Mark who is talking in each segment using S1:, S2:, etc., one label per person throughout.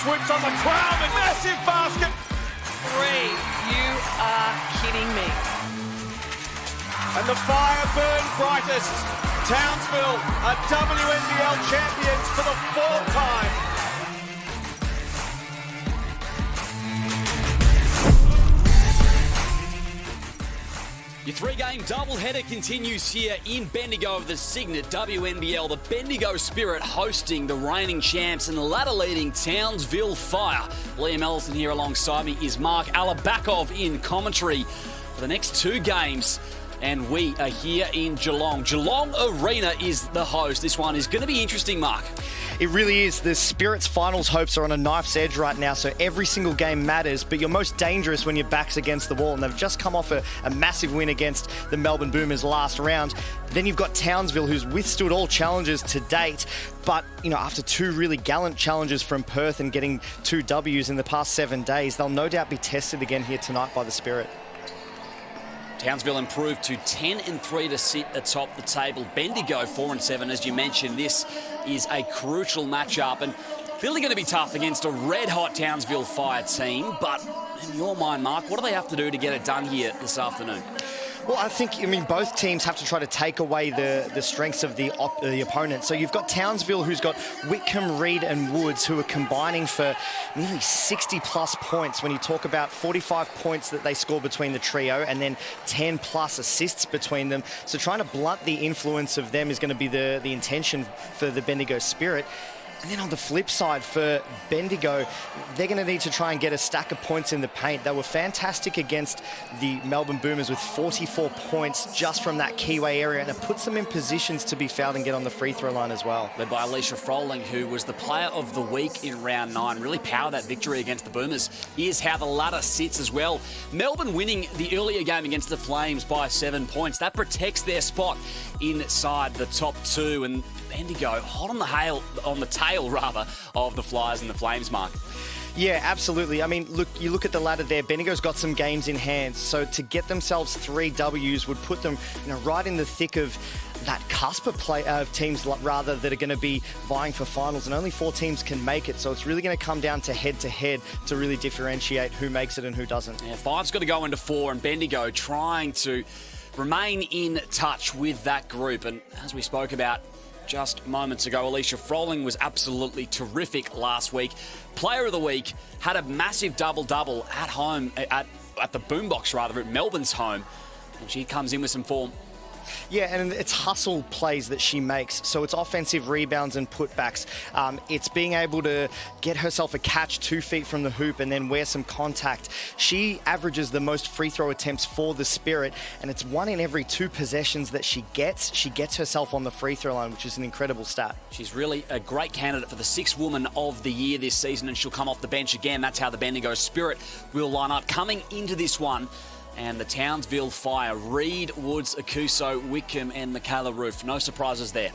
S1: swoops on the crowd, a massive basket.
S2: 3. You are kidding me.
S1: And the Fire burn brightest. Townsville are WNBL champions for the 4th time.
S3: Your 3-game doubleheader continues here in Bendigo of the Cygnett WNBL. The Bendigo Spirit hosting the reigning champs and the ladder-leading Townsville Fire. Liam Ellison here alongside me is Mark Alabakov in commentary for the next 2 games. And we are here in Geelong. Geelong Arena is the host. This one is going to be interesting, Mark.
S4: It really is. The Spirit's finals hopes are on a knife's edge right now, so every single game matters, but you're most dangerous when your back's against the wall, and they've just come off a massive win against the Melbourne Boomers last round. Then you've got Townsville, who's withstood all challenges to date, but, you know, after 2 really gallant challenges from Perth and getting 2 Ws in the past 7 days, they'll no doubt be tested again here tonight by the Spirit.
S3: Townsville improved to 10-3 to sit atop the table. Bendigo 4-7, as you mentioned. This is a crucial matchup and clearly going to be tough against a red-hot Townsville Fire team. But in your mind, Mark, what do they have to do to get it done here this afternoon?
S4: Well, I mean, both teams have to try to take away the strengths of the opponent. So you've got Townsville, who's got Whitcomb, Reid and Woods, who are combining for nearly 60-plus points when you talk about 45 points that they score between the trio and then 10-plus assists between them. So trying to blunt the influence of them is going to be the intention for the Bendigo Spirit. And then on the flip side for Bendigo, they're going to need to try and get a stack of points in the paint. They were fantastic against the Melbourne Boomers with 44 points just from that keyway area, and it puts them in positions to be fouled and get on the free throw line as well.
S3: Led by Alicia Froling, who was the player of the week in round 9. Really powered that victory against the Boomers. Here's how the ladder sits as well. Melbourne winning the earlier game against the Flames by 7 points. That protects their spot inside the top 2, and Bendigo hot on the tail of the Flyers and the Flames, Mark.
S4: Yeah, absolutely. I mean, look, you look at the ladder there. Bendigo's got some games in hand, so to get themselves 3 Ws would put them, right in the thick of that cusp of teams rather that are going to be vying for finals, and only 4 teams can make it. So it's really going to come down to head-to-head to really differentiate who makes it and who doesn't.
S3: Yeah, 5's got to go into 4, and Bendigo trying to remain in touch with that group. And as we spoke about just moments ago, Alicia Froling was absolutely terrific last week. Player of the week, had a massive double-double at home, at the Boombox rather, at Melbourne's home. And she comes in with some form.
S4: Yeah, and it's hustle plays that she makes. So it's offensive rebounds and putbacks. It's being able to get herself a catch 2 feet from the hoop and then wear some contact. She averages the most free throw attempts for the Spirit, and it's 1 in every 2 possessions that she gets herself on the free throw line, which is an incredible stat.
S3: She's really a great candidate for the 6th Woman of the Year this season, and she'll come off the bench again. That's how the Bendigo Spirit will line up coming into this one. And the Townsville Fire, Reid, Woods, Akuso, Whitcomb and Michaela Roof. No surprises there.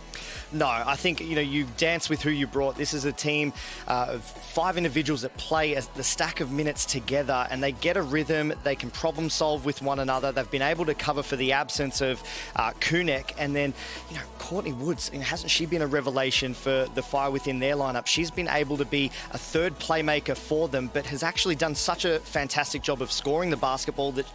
S4: No, I think, you dance with who you brought. This is a team of 5 individuals that play the stack of minutes together, and they get a rhythm. They can problem solve with one another. They've been able to cover for the absence of Kunek. And then, Courtney Woods, hasn't she been a revelation for the Fire within their lineup? She's been able to be a 3rd playmaker for them, but has actually done such a fantastic job of scoring the basketball that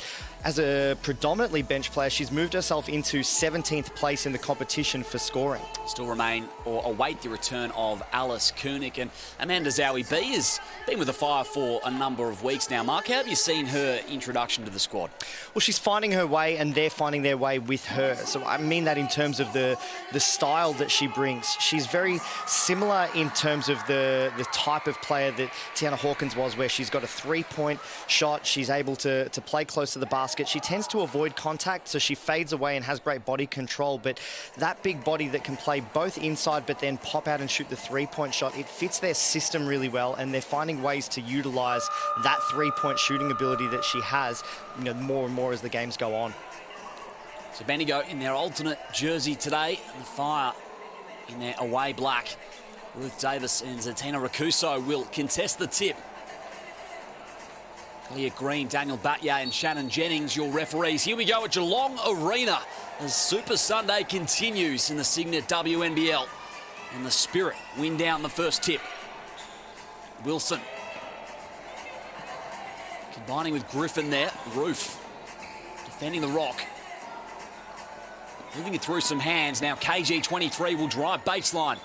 S4: as a predominantly bench player, she's moved herself into 17th place in the competition for scoring.
S3: Still remain or await the return of Alice Kunik, and Amanda Zowie B has been with the Fire for a number of weeks now. Mark, how have you seen her introduction to the squad?
S4: Well, she's finding her way and they're finding their way with her. So I mean that in terms of the style that she brings. She's very similar in terms of the type of player that Tiana Hawkins was, where she's got a 3-point shot. She's able to play close to the basket. She tends to avoid contact, so she fades away and has great body control. But that big body that can play both inside but then pop out and shoot the 3-point shot, it fits their system really well, and they're finding ways to utilise that 3-point shooting ability that she has, more and more as the games go on.
S3: So Bendigo in their alternate jersey today, and the Fire in their away black. Ruth Davis and Zatina Rakuso will contest the tip. Leah Green, Daniel Batye and Shannon Jennings, your referees. Here we go at Geelong Arena as Super Sunday continues in the Cygnett WNBL. And the Spirit win down the first tip. Wilson. Combining with Griffin there. Roof. Defending the rock. Moving it through some hands. Now KG23 will drive baseline.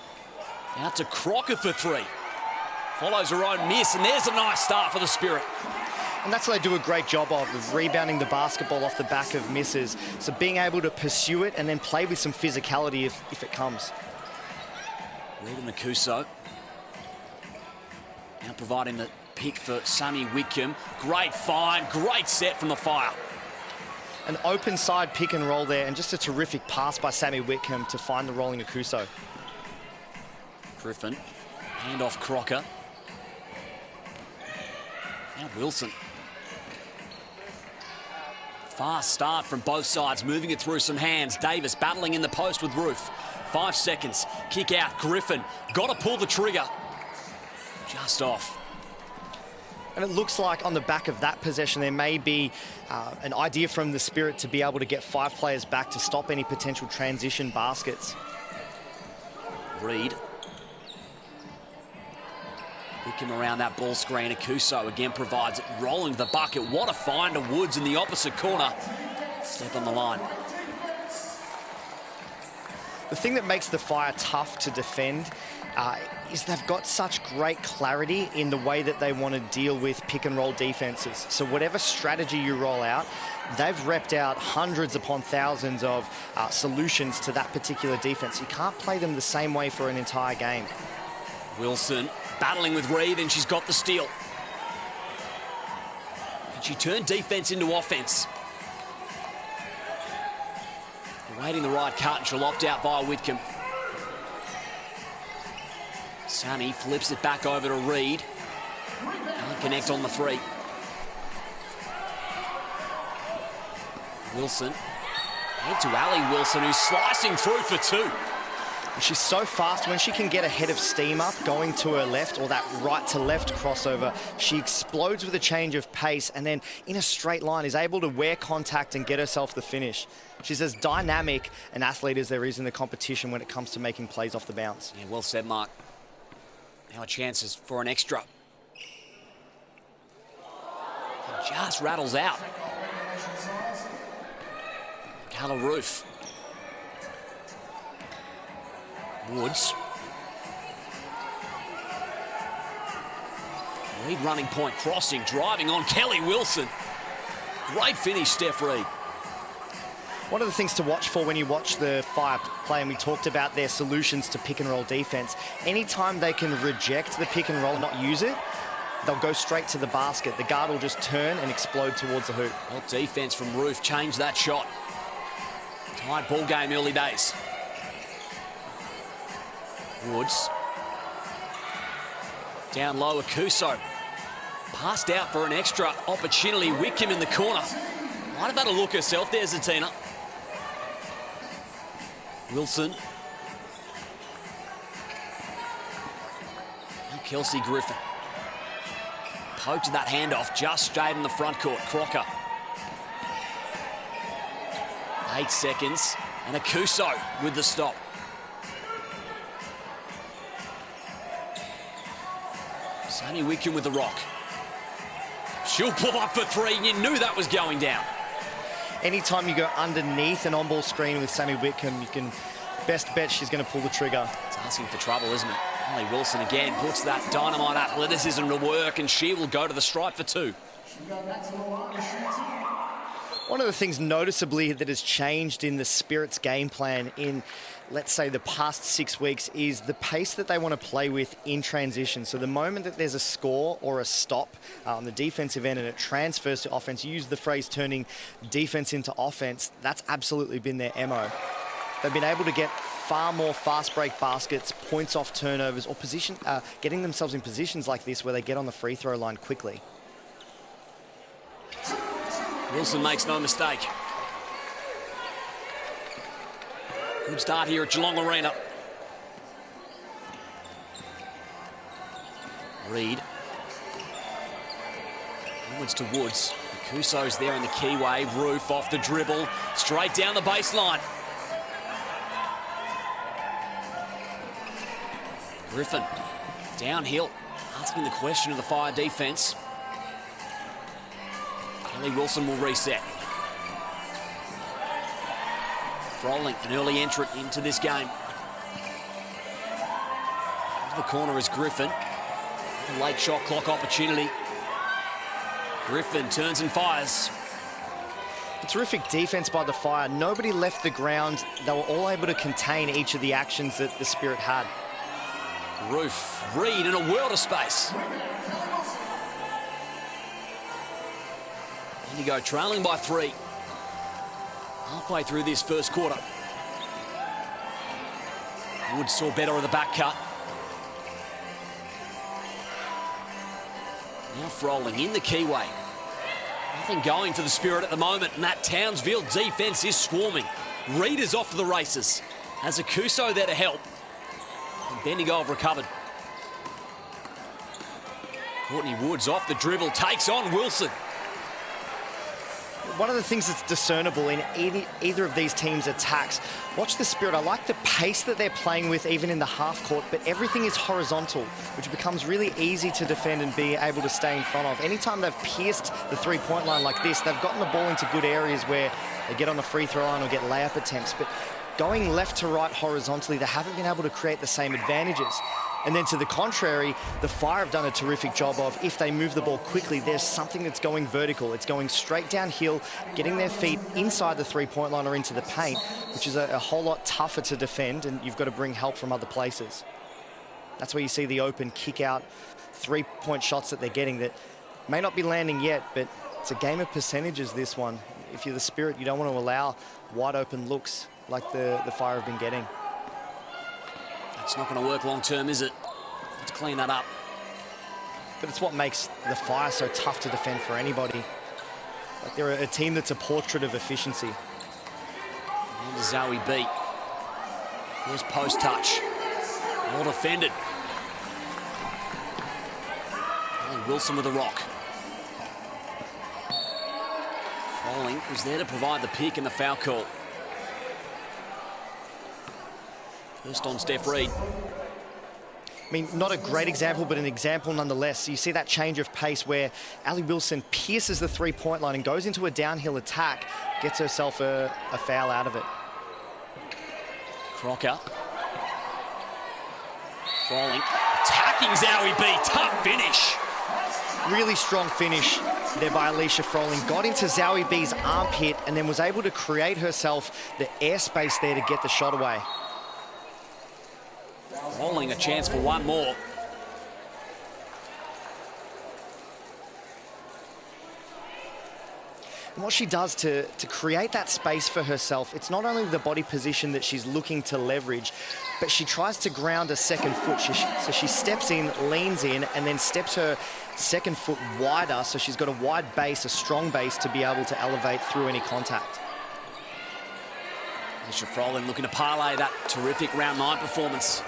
S3: Out to Crocker for three. Follows her own miss, and there's a nice start for the Spirit.
S4: And that's what they do a great job of rebounding the basketball off the back of misses. So being able to pursue it and then play with some physicality if it comes.
S3: Reed and Makuso. Now providing the pick for Sammy Whitcomb. Great find, great set from the Fire.
S4: An open side pick and roll there, and just a terrific pass by Sammy Whitcomb to find the rolling Akuso.
S3: Griffin, hand off Crocker. Now Wilson. Fast start from both sides, moving it through some hands. Davis battling in the post with Roof. 5 seconds, kick out, Griffin. Got to pull the trigger. Just off.
S4: And it looks like on the back of that possession, there may be an idea from the Spirit to be able to get 5 players back to stop any potential transition baskets.
S3: Reed. Picking around that ball screen. Akuso again provides it, rolling the bucket. What a find to Woods in the opposite corner. Step on the line.
S4: The thing that makes the Fire tough to defend is they've got such great clarity in the way that they want to deal with pick and roll defenses. So whatever strategy you roll out, they've repped out hundreds upon thousands of solutions to that particular defense. You can't play them the same way for an entire game.
S3: Wilson battling with Reed, and she's got the steal. Can she turn defense into offense? Awaiting the right cut, and she'll opt out via Whitcomb. Sammy flips it back over to Reed. Can't connect on the three. Wilson. Head to Ali Wilson, who's slicing through for 2.
S4: She's so fast. When she can get a head of steam up, going to her left, or that right to left crossover, she explodes with a change of pace, and then in a straight line is able to wear contact and get herself the finish. She's as dynamic an athlete as there is in the competition when it comes to making plays off the bounce.
S3: Yeah, well said, Mark. Now a chance for an extra. And just rattles out. Carla Roof. Woods. Reed running point, crossing, driving on Kelly Wilson. Great finish, Steph Reed.
S4: One of the things to watch for when you watch the Fire play, and we talked about their solutions to pick and roll defense, anytime they can reject the pick and roll and not use it, they'll go straight to the basket. The guard will just turn and explode towards the hoop.
S3: Well, defense from Roof changed that shot. Tight ball game early days. Woods. Down low, Akuso. Passed out for an extra opportunity. Whitcomb in the corner. Might have had a look herself there, Zatina. Wilson. And Kelsey Griffin. Poked that handoff just straight in the front court. Crocker. 8 seconds. And Akuso with the stop. Sammy Whitcomb with the rock. She'll pull up for 3, and you knew that was going down.
S4: Anytime you go underneath an on-ball screen with Sammy Whitcomb, you can best bet she's going to pull the trigger.
S3: It's asking for trouble, isn't it? Ali Wilson again puts that dynamite athleticism to work, and she will go to the stripe for 2.
S4: One of the things noticeably that has changed in the Spirit's game plan in, let's say, the past 6 weeks is the pace that they want to play with in transition. So the moment that there's a score or a stop on the defensive end and it transfers to offense, you use the phrase turning defense into offense, that's absolutely been their MO. They've been able to get far more fast break baskets, points off turnovers, or getting themselves in positions like this where they get on the free throw line quickly.
S3: Wilson makes no mistake. Good start here at Geelong Arena. Reed. Onwards to Woods. Kuso's there in the keyway. Roof off the dribble. Straight down the baseline. Griffin, downhill, asking the question of the Fire defence. Kelly Wilson will reset. Froling, an early entrant into this game. Into the corner is Griffin. A late shot clock opportunity. Griffin turns and fires.
S4: Terrific defense by the Fire. Nobody left the ground. They were all able to contain each of the actions that the Spirit had.
S3: Roof, Reed in a world of space. Bendigo trailing by 3. Halfway through this first quarter. Woods saw better of the back cut. Now Froling in the keyway. Nothing going for the Spirit at the moment, and that Townsville defence is swarming. Reed is off to the races. Has Akuso there to help. And Bendigo have recovered. Courtney Woods off the dribble, takes on Wilson.
S4: One of the things that's discernible in either of these teams' attacks, watch the Spirit. I like the pace that they're playing with even in the half court, but everything is horizontal, which becomes really easy to defend and be able to stay in front of. Anytime they've pierced the three-point line like this, they've gotten the ball into good areas where they get on the free throw line or get layup attempts. But going left to right horizontally, they haven't been able to create the same advantages. And then to the contrary, the Fire have done a terrific job of, if they move the ball quickly, there's something that's going vertical. It's going straight downhill, getting their feet inside the three-point line or into the paint, which is a whole lot tougher to defend, and you've got to bring help from other places. That's where you see the open kick-out three-point shots that they're getting that may not be landing yet, but it's a game of percentages, this one. If you're the Spirit, you don't want to allow wide-open looks like the Fire have been getting.
S3: It's not going to work long term, is it? Let's clean that up.
S4: But it's what makes the Fire so tough to defend for anybody. Like, they're a team that's a portrait of efficiency.
S3: And Zoe beat. First post touch. Well defended. And Wilson with a rock. Froling was there to provide the pick and the foul call. First on Steph Reed.
S4: I mean, not a great example, but an example nonetheless. You see that change of pace where Ali Wilson pierces the three-point line and goes into a downhill attack, gets herself a foul out of it.
S3: Crocker. Froling. Attacking Zoe B. Tough finish.
S4: Really strong finish there by Alicia Froling. Got into Zoe B's armpit and then was able to create herself the airspace there to get the shot away.
S3: Froling a chance for one more.
S4: And what she does to create that space for herself, it's not only the body position that she's looking to leverage, but she tries to ground a second foot. So she steps in, leans in, and then steps her second foot wider, so she's got a wide base, a strong base, to be able to elevate through any contact.
S3: Alicia Froling looking to parlay that terrific round 9 performance.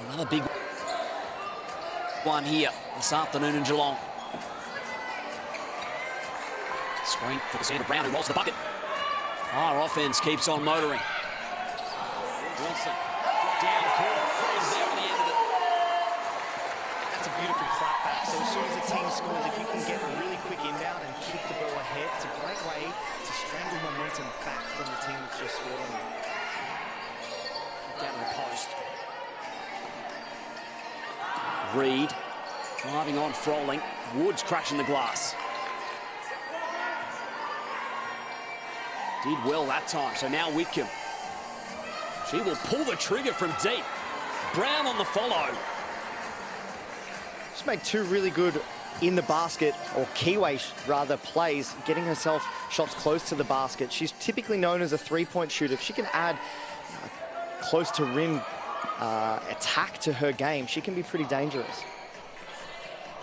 S3: Another big one here this afternoon in Geelong. Screen for the Sandra Brown, who rolls the bucket. Our offense keeps on motoring. Wilson down court, frees there at the end of it.
S4: That's a beautiful clapback. So as soon as a team scores, if you can get a really quick inbound and kick the ball ahead, it's a great way to strangle momentum back from the team that's just scored on you.
S3: Down to the post. Reed driving on Froling. Woods crashing the glass. Did well that time, so now Whitcomb. She will pull the trigger from deep. Brown on the follow.
S4: Just made two really good in the basket, or keyway rather, plays, getting herself shots close to the basket. She's typically known as a three-point shooter. If she can add close to rim attack to her game, she can be pretty dangerous.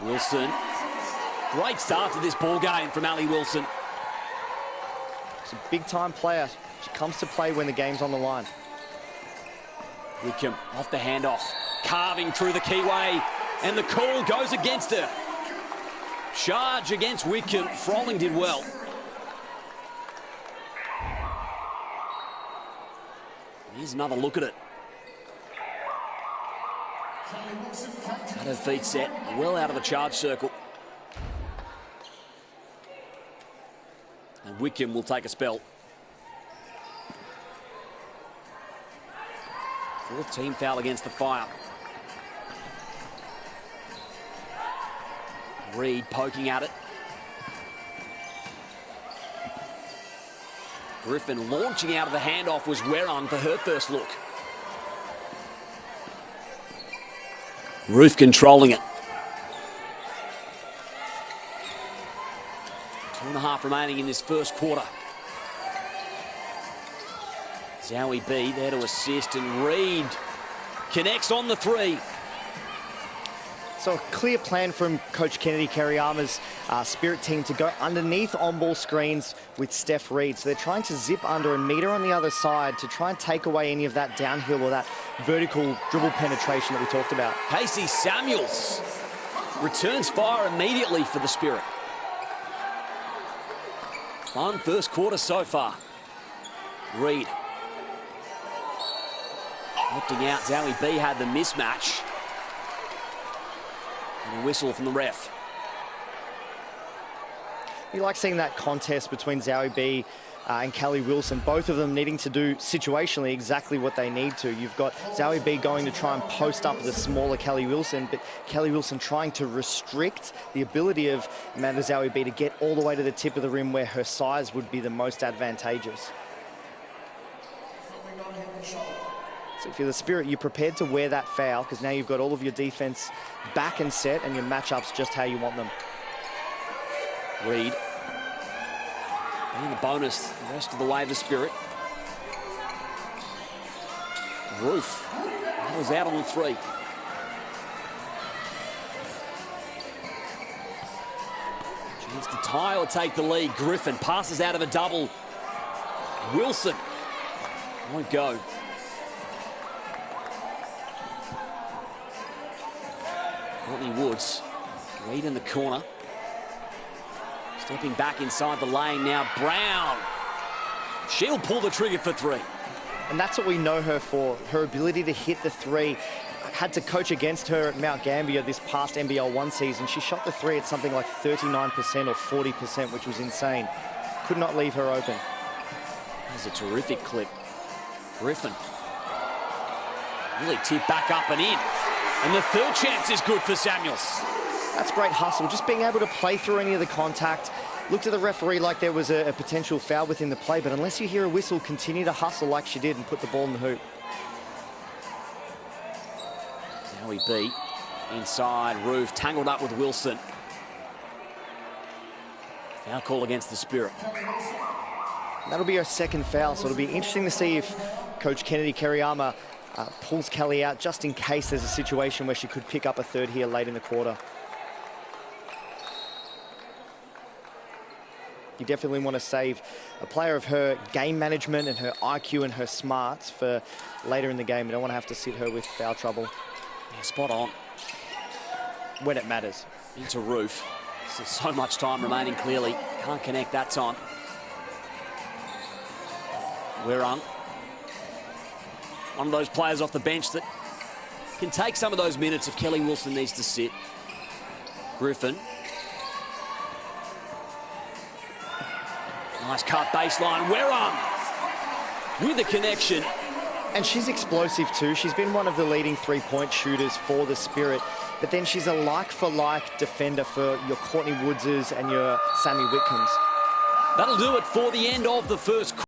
S3: Wilson. Great start to this ball game from Ali Wilson.
S4: She's a big-time player. She comes to play when the game's on the line.
S3: Whitcomb off the handoff, carving through the keyway, and the call goes against her. Charge against Whitcomb. Froling did well. Here's another look at it. And her feet set well out of the charge circle. And Wickham will take a spell. Fourth team foul against the Fire. Reed poking at it. Griffin launching out of the handoff was Werung for her first look. Roof controlling it. 2.5 remaining in this first quarter. Zowie B there to assist, and Reed connects on the three.
S4: So a clear plan from Coach Kennedy Kariyama's Spirit team to go underneath on-ball screens with Steph Reed. So they're trying to zip under and meet her on the other side to try and take away any of that downhill or that vertical dribble penetration that we talked about.
S3: Casey Samuels returns fire immediately for the Spirit. Fun first quarter so far. Reed opting out. Zowie B had the mismatch. And a whistle from the ref.
S4: You like seeing that contest between Zowie B and Kelly Wilson, both of them needing to do situationally exactly what they need to. You've got Zowie B going to try and post up the smaller Kelly Wilson, but Kelly Wilson trying to restrict the ability of Amanda Zowie B to get all the way to the tip of the rim where her size would be the most advantageous. So if you're the Spirit, you're prepared to wear that foul because now you've got all of your defense back and set and your matchups just how you want them.
S3: Reed. And the bonus the rest of the way, the Spirit. Roof. That was out on the three. Chance to tie or take the lead. Griffin passes out of a double. Wilson won't go. Courtney Woods, Reed in the corner. Stepping back inside the lane now, Brown. She'll pull the trigger for three.
S4: And that's what we know her for, her ability to hit the three. I had to coach against her at Mount Gambier this past NBL 1 season. She shot the three at something like 39% or 40%, which was insane. Could not leave her open.
S3: That's a terrific clip. Griffin. Really tipped back up and in. And the third chance is good for Samuels.
S4: That's great hustle, just being able to play through any of the contact. Looked at the referee like there was a potential foul within the play, but unless you hear a whistle, continue to hustle like she did and put the ball in the hoop.
S3: Zowie B inside, Roof tangled up with Wilson. Foul call against the Spirit.
S4: That'll be her second foul, so it'll be interesting to see if Coach Kennedy Kariyama pulls Kelly out just in case there's a situation where she could pick up a third here late in the quarter. You definitely want to save a player of her game management and her IQ and her smarts for later in the game. You don't want to have to sit her with foul trouble.
S3: Yeah, spot on.
S4: When it matters.
S3: Into Roof. Still so much time remaining clearly. Can't connect that time. Werung. One of those players off the bench that can take some of those minutes if Kelly Wilson needs to sit. Griffin. Nice cut baseline. Werung with the connection.
S4: And she's explosive too. She's been one of the leading three-point shooters for the Spirit. But then she's a like-for-like defender for your Courtney Woodses and your Sammy Whitcombs.
S3: That'll do it for the end of the first quarter.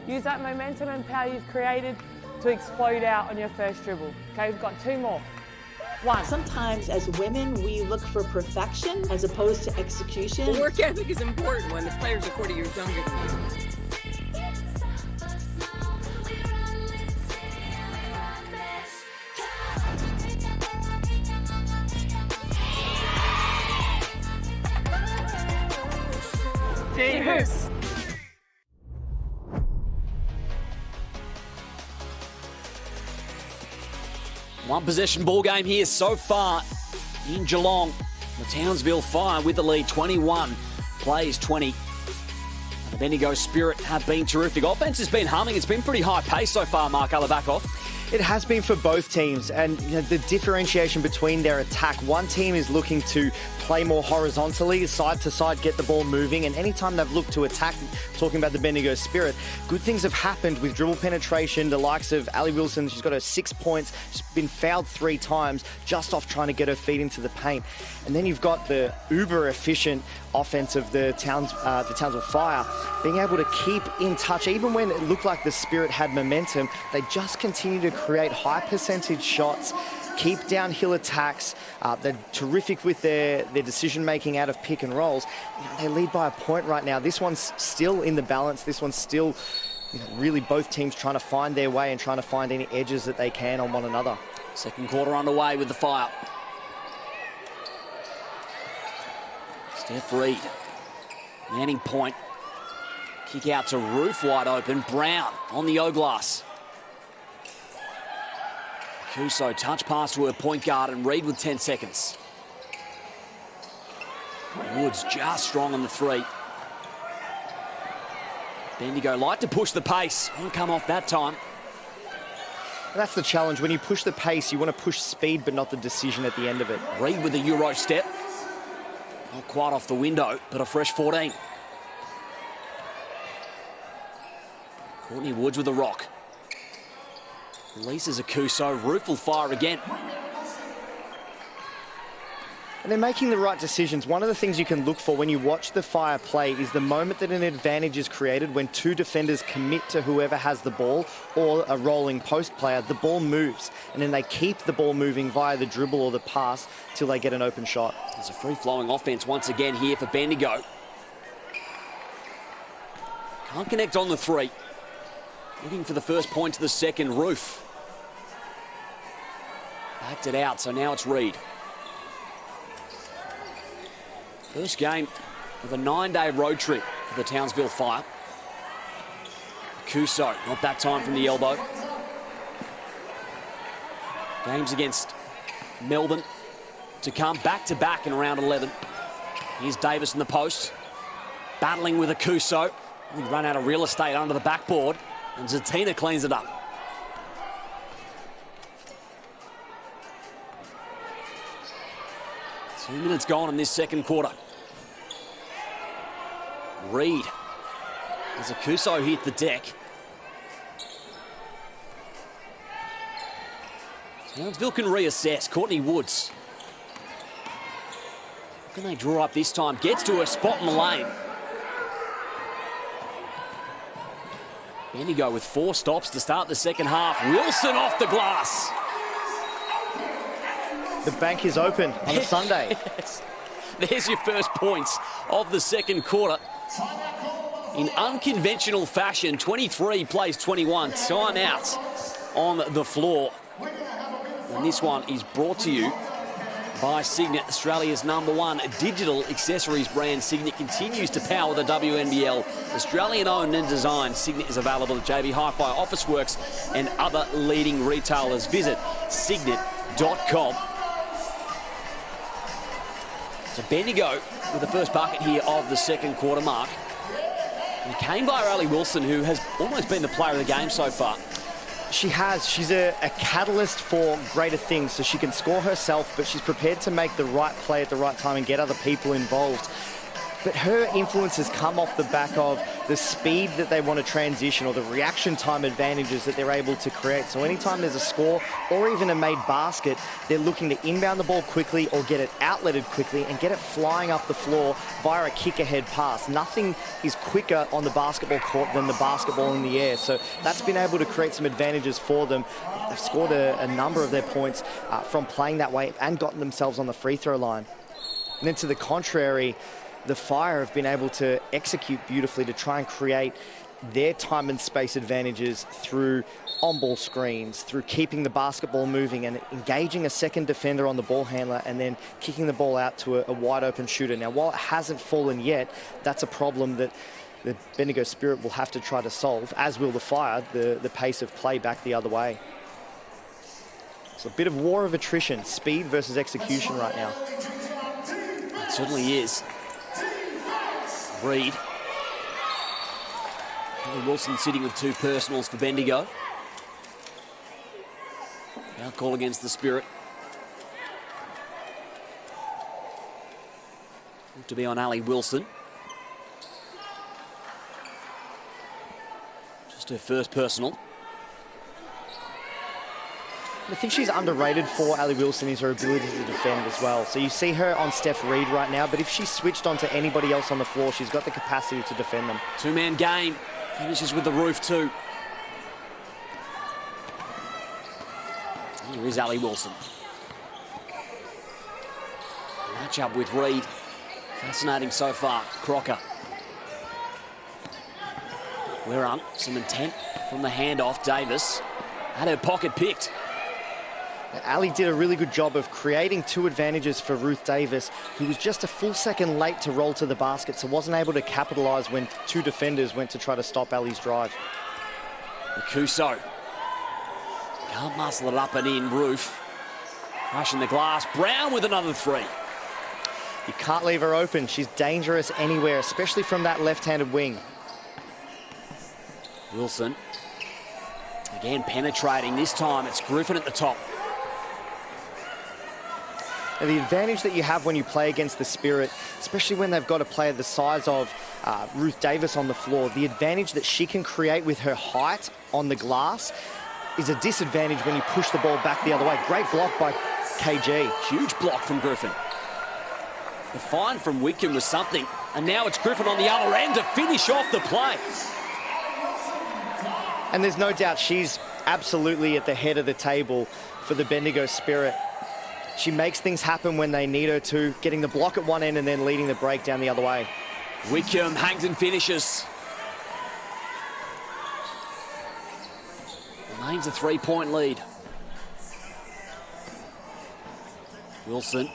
S5: Use that momentum and power you've created to explode out on your first dribble. Okay, we've got 2 more. 1.
S6: Sometimes as women, we look for perfection as opposed to execution.
S2: The work ethic is important when the players are 40 years younger.
S5: Cheers.
S3: One possession ball game here so far in Geelong. The Townsville Fire with the lead, 21 plays 20. The Bendigo Spirit have been terrific. Offense has been humming. It's been pretty high pace so far, Mark Alabakov.
S4: It has been for both teams, and the differentiation between their attack. One team is looking to play more horizontally, side to side, get the ball moving, and anytime they've looked to attack, talking about the Bendigo Spirit, good things have happened with dribble penetration. The likes of Ali Wilson, she's got her 6 points, she's been fouled 3 times just off trying to get her feet into the paint. And then you've got the uber efficient offense of the Townsville Fire, being able to keep in touch. Even when it looked like the Spirit had momentum, they just continue to create high percentage shots, keep downhill attacks. They're terrific with their decision-making out of pick and rolls. They lead by a point right now. This one's still in the balance. This one's still really both teams trying to find their way and trying to find any edges that they can on one another.
S3: Second quarter underway with the Fire. Steph Reed, manning point. Kick out to Roof, wide open. Brown on the O-glass. Kuso, touch pass to her point guard, and Reed with 10 seconds. Woods just strong on the 3. Bendigo like to push the pace. Won't come off that time.
S4: That's the challenge. When you push the pace, you want to push speed, but not the decision at the end of it.
S3: Reed with a Euro step. Not quite off the window, but a fresh 14. Courtney Woods with a rock. Releases a Kuso. Roof will fire again.
S4: And they're making the right decisions. One of the things you can look for when you watch the Fire play is the moment that an advantage is created when 2 defenders commit to whoever has the ball or a rolling post player, the ball moves. And then they keep the ball moving via the dribble or the pass till they get an open shot.
S3: There's a free-flowing offense once again here for Bendigo. Can't connect on the 3. Looking for the first point to the second. Roof. Backed it out, so now it's Reed. First game of a 9-day road trip for the Townsville Fire. Kuso, not that time from the elbow. Games against Melbourne to come back-to-back in round 11. Here's Davis in the post. Battling with a Kuso. He run out of real estate under the backboard, and Zatina cleans it up. Two minutes gone in this second quarter. Reed. As a Kuso hit the deck. Townsville can reassess. Courtney Woods. What can they draw up this time? Gets to a spot in the lane. Bendigo with 4 stops to start the second half. Wilson off the glass.
S4: The bank is open on a Sunday.
S3: Yes. There's your first points of the second quarter. In unconventional fashion, 23 plays 21. Timeout on the floor. And this one is brought to you by Cygnett, Australia's #1 digital accessories brand. Cygnett continues to power the WNBL. Australian-owned and designed, Cygnett is available at JB Hi-Fi, Officeworks and other leading retailers. Visit cygnett.com. So Bendigo with the first bucket here of the second quarter, Mark. And it came by Ali Wilson, who has almost been the player of the game so far.
S4: She has. She's a catalyst for greater things, so she can score herself, but she's prepared to make the right play at the right time and get other people involved. but her influence has come off the back of the speed that they want to transition or the reaction time advantages that they're able to create. So anytime there's a score or even a made basket, they're looking to inbound the ball quickly or get it outletted quickly and get it flying up the floor via a kick-ahead pass. Nothing is quicker on the basketball court than the basketball in the air. So that's been able to create some advantages for them. They've scored a number of their points from playing that way and gotten themselves on the free throw line. And then to the contrary, the Fire have been able to execute beautifully to try and create their time and space advantages through on-ball screens, through keeping the basketball moving and engaging a second defender on the ball handler and then kicking the ball out to a wide-open shooter. Now, while it hasn't fallen yet, that's a problem that the Bendigo Spirit will have to try to solve, as will the Fire, the pace of play back the other way. It's a bit of war of attrition, speed versus execution right now.
S3: It certainly is. Reed. Wilson sitting with 2 personals for Bendigo. Foul call against the Spirit. To be on Ali Wilson. Just her first personal.
S4: I think she's underrated for Ali Wilson is her ability to defend as well. So you see her on Steph Reed right now, but if she switched onto anybody else on the floor, she's got the capacity to defend them.
S3: 2-man game. Finishes with the roof too. Here is Ali Wilson. Match up with Reed. Fascinating so far. Crocker. We're on. Some intent from the handoff. Davis had her pocket picked.
S4: Ali did a really good job of creating 2 advantages for Ruth Davis, who was just a full second late to roll to the basket, so wasn't able to capitalise when 2 defenders went to try to stop Ali's drive.
S3: Kuso. Can't muscle it up and in. Roof. Crushing the glass. Brown with another 3.
S4: You can't leave her open. She's dangerous anywhere, especially from that left-handed wing.
S3: Wilson. Again penetrating. This time it's Griffin at the top.
S4: And the advantage that you have when you play against the Spirit, especially when they've got a player the size of Ruth Davis on the floor, the advantage that she can create with her height on the glass is a disadvantage when you push the ball back the other way. Great block by KG.
S3: Huge block from Griffin. The find from Wickham was something, and now it's Griffin on the other end to finish off the play.
S4: And there's no doubt she's absolutely at the head of the table for the Bendigo Spirit. She makes things happen when they need her to, getting the block at one end and then leading the break down the other way.
S3: Wickham hangs and finishes. Remains a 3-point lead. Wilson.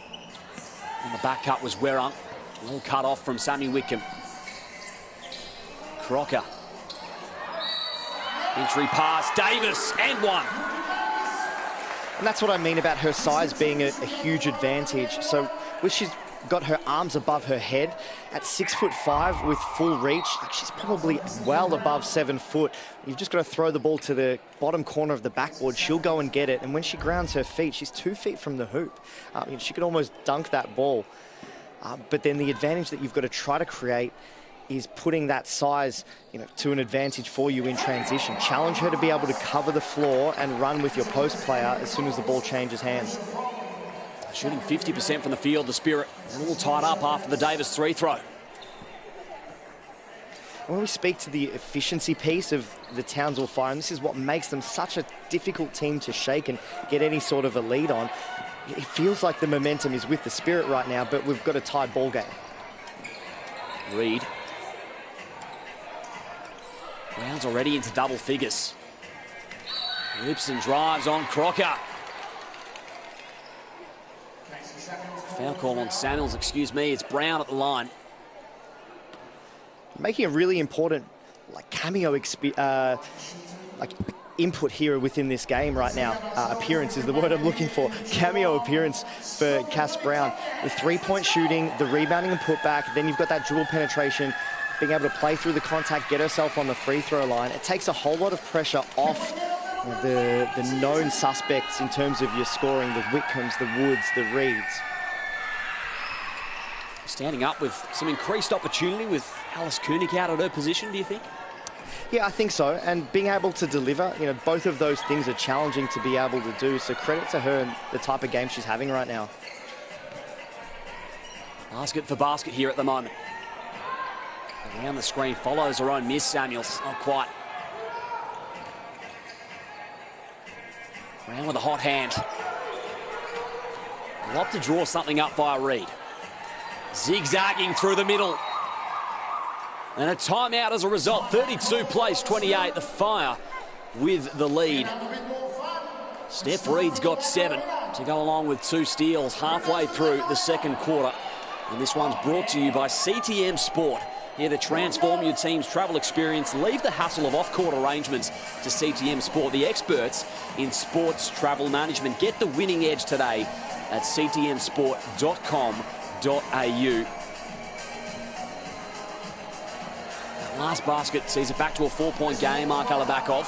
S3: On the back cut was Werrung. Well cut off from Sammy Wickham. Crocker. Entry pass. Davis and 1.
S4: And that's what I mean about her size being a huge advantage. So when she's got her arms above her head at 6'5" with full reach, like she's probably well above 7 foot. You've just got to throw the ball to the bottom corner of the backboard. She'll go and get it. And when she grounds her feet, she's 2 feet from the hoop. She could almost dunk that ball. But then the advantage that you've got to try to create is putting that size, to an advantage for you in transition. Challenge her to be able to cover the floor and run with your post player as soon as the ball changes hands.
S3: Shooting 50% from the field, the Spirit a little tied up after the Davis 3 throw.
S4: When we speak to the efficiency piece of the Townsville Fire, and this is what makes them such a difficult team to shake and get any sort of a lead on, it feels like the momentum is with the Spirit right now, but we've got a tied ball game.
S3: Reed. Brown's already into double figures. Whips and drives on Crocker. Foul call on Samuels, excuse me. It's Brown at the line.
S4: Making a really important cameo input here within this game right now. Appearance is the word I'm looking for. Cameo appearance for Cass Brown. The 3-point shooting, the rebounding and putback, then you've got that dribble penetration, being able to play through the contact, get herself on the free throw line. It takes a whole lot of pressure off the known suspects in terms of your scoring, the Wickhams, the Woods, the Reeds.
S3: Standing up with some increased opportunity with Alice Koenig out at her position, do you think?
S4: Yeah, I think so. And being able to deliver, you know, both of those things are challenging to be able to do. So credit to her and the type of game she's having right now.
S3: Basket for basket here at the moment. Around the screen, follows her own miss, Samuels. Not quite. Brown with a hot hand. Love to draw something up via Reed. Zigzagging through the middle. And a timeout as a result. 32 plays 28. The Fire with the lead. Steph Reed's got 7 to go along with 2 steals halfway through the second quarter. And this one's brought to you by CTM Sport. Here to transform your team's travel experience. Leave the hassle of off-court arrangements to CTM Sport, the experts in sports travel management. Get the winning edge today at ctmsport.com.au. Last basket sees it back to a 4-point game. Mark Alabakov.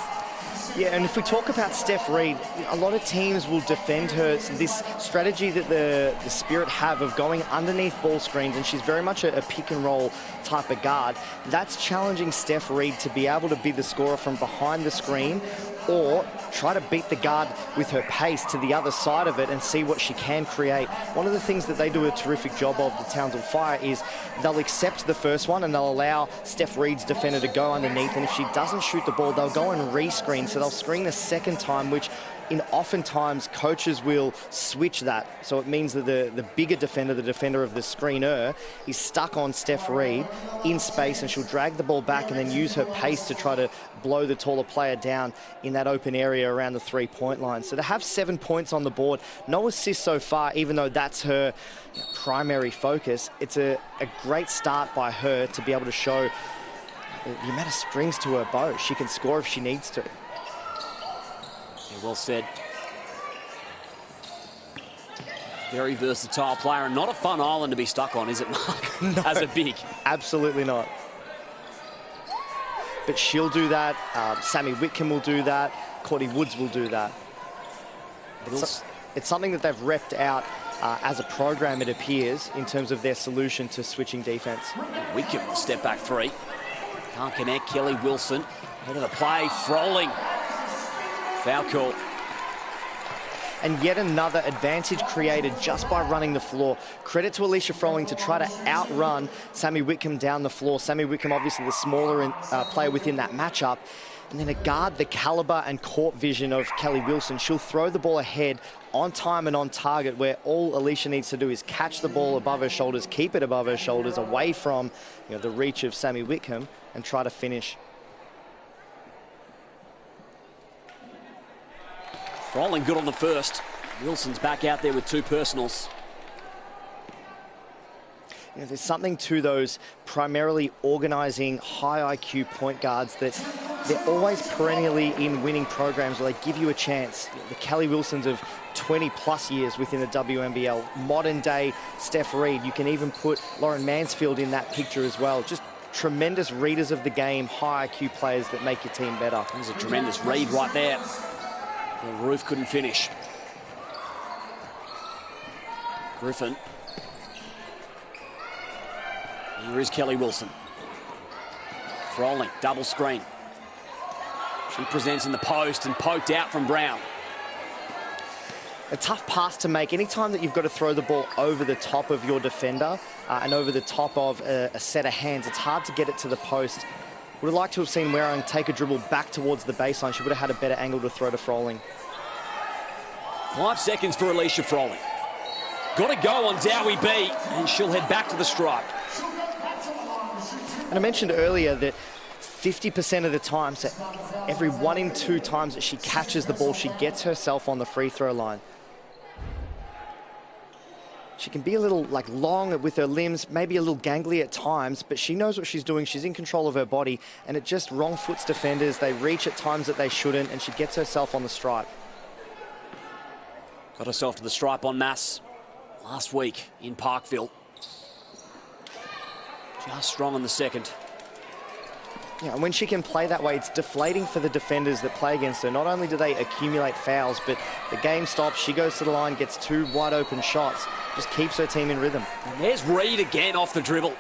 S4: Yeah, and if we talk about Steph Reed, a lot of teams will defend her. So this strategy that the Spirit have of going underneath ball screens, and she's very much a pick and roll type of guard, that's challenging Steph Reed to be able to be the scorer from behind the screen or try to beat the guard with her pace to the other side of it and see what she can create. One of the things that they do a terrific job of, the Townsville Fire, is they'll accept the first one and they'll allow Steph Reed's defender to go underneath, and if she doesn't shoot the ball, they'll go and re-screen. So they'll screen a second time, which oftentimes coaches will switch that. So it means that the bigger defender, the defender of the screener, is stuck on Steph Reed in space, and she'll drag the ball back and then use her pace to try to blow the taller player down in that open area around the 3-point line. So to have 7 points on the board, no assists so far, even though that's her primary focus, it's a great start by her to be able to show the amount of strings to her bow. She can score if she needs to.
S3: Yeah, well said. Very versatile player, and not a fun island to be stuck on, is it, Mark?
S4: No,
S3: as a big.
S4: Absolutely not. But she'll do that. Sammy Whitcomb will do that. Courtney Woods will do that. It's something that they've repped out as a program, it appears, in terms of their solution to switching defense.
S3: Whitcomb, step back 3. Can't connect. Kelly Wilson, head of the play. Froling. Foul call.
S4: And yet another advantage created just by running the floor. Credit to Alicia Froling to try to outrun Sammy Whitcomb down the floor. Sammy Whitcomb, obviously the smaller player within that matchup. And then a guard the caliber and court vision of Kelly Wilson. She'll throw the ball ahead on time and on target, where all Alicia needs to do is catch the ball above her shoulders, keep it above her shoulders, away from the reach of Sammy Whitcomb, and try to finish.
S3: Froling good on the first. Wilson's back out there with 2 personals.
S4: There's something to those primarily organising high IQ point guards that they're always perennially in winning programs where they give you a chance. The Kelly Wilsons of 20+ years within the WNBL, modern day Steph Reed. You can even put Lauren Mansfield in that picture as well. Just tremendous readers of the game, high IQ players that make your team better.
S3: There's a tremendous read right there. The roof couldn't finish. Griffin. Here is Kelly Wilson. Froling, double screen. She presents in the post and poked out from Brown.
S4: A tough pass to make. Anytime that you've got to throw the ball over the top of your defender and over the top of a set of hands, it's hard to get it to the post. Would have liked to have seen Warren take a dribble back towards the baseline. She would have had a better angle to throw to Froling.
S3: 5 seconds for Alicia Froling. Got to go on Dowie B, and she'll head back to the stripe.
S4: And I mentioned earlier that 50% of the time, so every 1 in 2 times that she catches the ball, she gets herself on the free throw line. She can be a little long with her limbs, maybe a little gangly at times, but she knows what she's doing. She's in control of her body, and it just wrong foots defenders. They reach at times that they shouldn't, and she gets herself on the stripe.
S3: Got herself to the stripe en masse last week in Parkville. Just strong in the second.
S4: Yeah, and when she can play that way, it's deflating for the defenders that play against her. Not only do they accumulate fouls, but the game stops, she goes to the line, gets 2 wide open shots, just keeps her team in rhythm.
S3: And there's Reed again off the dribble.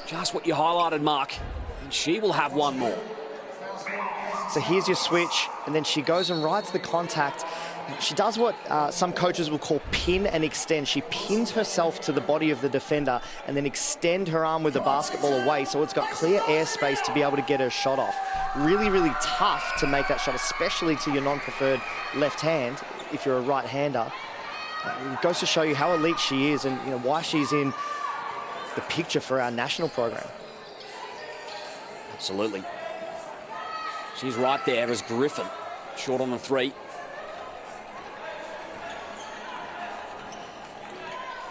S3: Just what you highlighted, Mark. And she will have one more.
S4: So here's your switch, and then she goes and rides the contact. She does what some coaches will call pin and extend. She pins herself to the body of the defender and then extend her arm with the basketball away, so it's got clear airspace to be able to get her shot off. Really, really tough to make that shot, especially to your non-preferred left hand if you're a right-hander. It goes to show you how elite she is and why she's in the picture for our national program.
S3: Absolutely. She's right there as Griffin, short on the 3.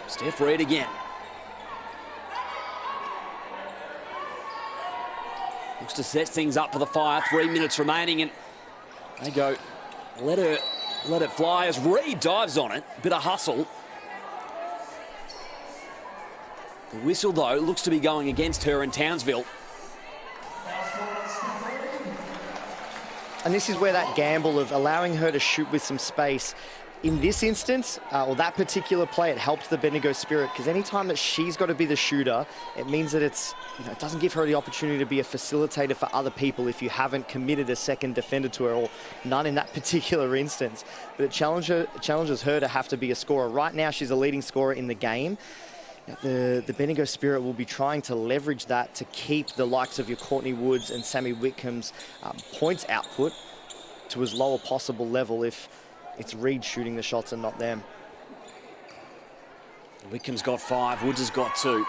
S3: Steph Reed again. Looks to set things up for the Fire. 3 minutes remaining, and they go, let it fly as Reed dives on it. Bit of hustle. The whistle, though, looks to be going against her in Townsville.
S4: And this is where that gamble of allowing her to shoot with some space, in this instance, or that particular play, it helps the Bendigo Spirit, because anytime that she's got to be the shooter, it means that it doesn't give her the opportunity to be a facilitator for other people if you haven't committed a second defender to her, or none in that particular instance. But it challenges her to have to be a scorer. Right now, she's a leading scorer in the game. The Bendigo Spirit will be trying to leverage that to keep the likes of your Courtney Woods and Sammy Whitcomb's points output to as low a possible level if it's Reed shooting the shots and not them.
S3: Whitcomb's got 5, Woods has got 2.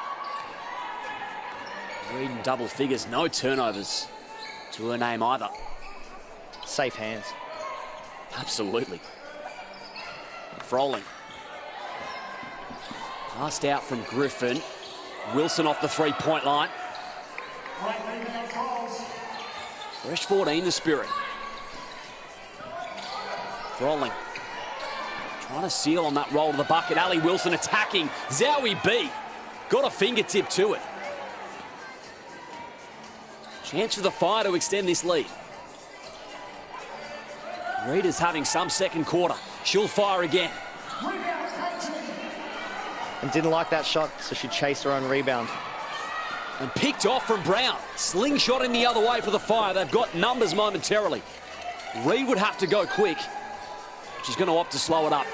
S3: Reed in double figures, no turnovers to her name either.
S4: Safe hands.
S3: Absolutely. Froling. Passed out from Griffin. Wilson off the 3-point line. Fresh 14, the Spirit. Froling. Trying to seal on that roll to the bucket. Ali Wilson attacking. Zowie B. Got a fingertip to it. Chance for the Fire to extend this lead. Reed is having some second quarter. She'll fire again.
S4: And didn't like that shot, so she chased her own rebound.
S3: And picked off from Brown. Slingshot in the other way for the Fire. They've got numbers momentarily. Reed would have to go quick. She's going to opt to slow it up.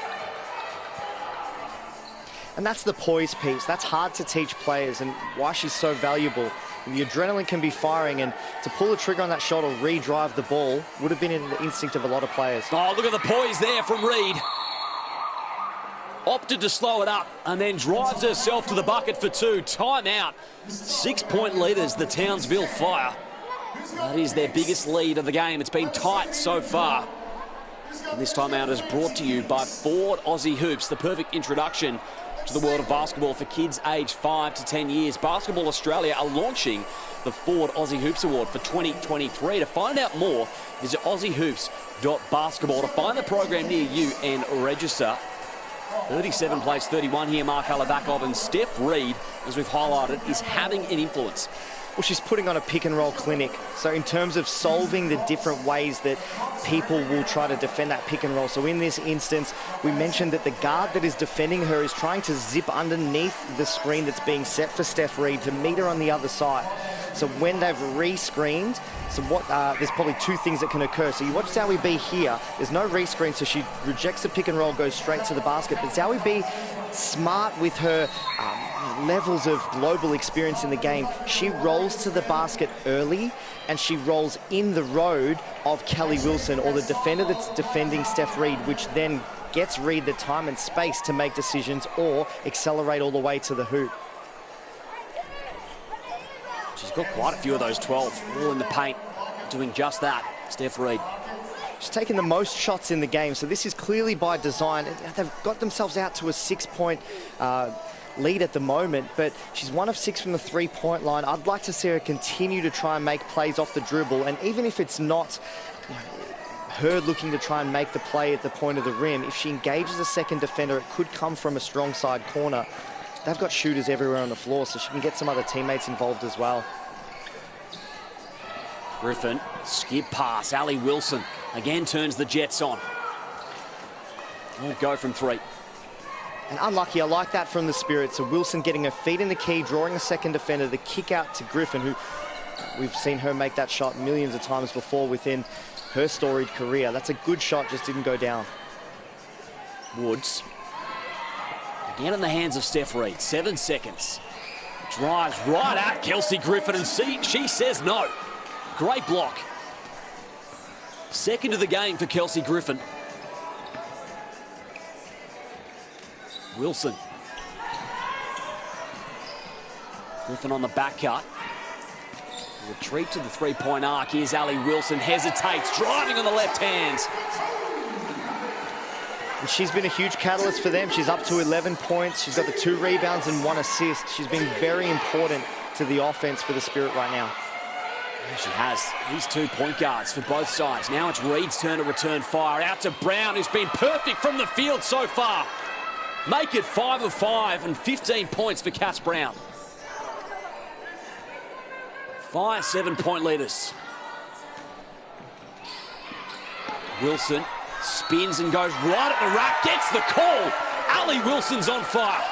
S4: And that's the poise piece. That's hard to teach players and why she's so valuable. And the adrenaline can be firing, and to pull the trigger on that shot or re-drive the ball would have been in the instinct of a lot of players.
S3: Oh, look at the poise there from Reed. Opted to slow it up and then drives herself to the bucket for 2. Timeout. 6-point leaders, the Townsville Fire. That is their biggest lead of the game. It's been tight so far. And this timeout is brought to you by Ford Aussie Hoops, the perfect introduction to the world of basketball for kids aged 5 to 10 years. Basketball Australia are launching the Ford Aussie Hoops Award for 2023. To find out more, visit aussiehoops.basketbol to find the program near you and register. 37 plays 31 here, Mark Alabakov, and Steph Reed, as we've highlighted, is having an influence.
S4: Well, she's putting on a pick and roll clinic. So in terms of solving the different ways that people will try to defend that pick and roll. So in this instance, we mentioned that the guard that is defending her is trying to zip underneath the screen that's being set for Steph Reed to meet her on the other side. So when they've re-screened, there's probably 2 things that can occur. So you watch Zowie B here, there's no re-screen, so she rejects the pick and roll, goes straight to the basket. But Zowie B, smart with her levels of global experience in the game, she rolls to the basket early and she rolls in the road of Kelly Wilson, or the defender that's defending Steph Reed, which then gets Reed the time and space to make decisions or accelerate all the way to the hoop.
S3: She's got quite a few of those 12, all in the paint, doing just that, Steph Reed.
S4: She's taken the most shots in the game, so this is clearly by design. They've got themselves out to a 6-point lead at the moment, but she's 1 of 6 from the 3-point line. I'd like to see her continue to try and make plays off the dribble, and even if it's not her looking to try and make the play at the point of the rim, if she engages a second defender, it could come from a strong side corner. They've got shooters everywhere on the floor, so she can get some other teammates involved as well.
S3: Griffin, skip pass. Ali Wilson again turns the Jets on. Won't go from 3.
S4: And unlucky, I like that from the Spirit. So Wilson getting her feet in the key, drawing a second defender, the kick out to Griffin, who we've seen her make that shot millions of times before within her storied career. That's a good shot, just didn't go down.
S3: Woods. Again in the hands of Steph Reed. 7 seconds. Drives right at Kelsey Griffin, and she says no. Great block. Second of the game for Kelsey Griffin. Wilson. Griffin on the back cut. Retreat to the three-point arc. Here's Ali Wilson. Hesitates. Driving on the left hands.
S4: And she's been a huge catalyst for them. She's up to 11 points. She's got the 2 rebounds and 1 assist. She's been very important to the offense for the Spirit right now.
S3: She has these 2 point guards for both sides. Now it's Reed's turn to return fire. Out to Brown, who's been perfect from the field so far. Make it 5 of 5 and 15 points for Cass Brown. 5 7-point leaders. Wilson spins and goes right at the rack, gets the call. Ali Wilson's on fire.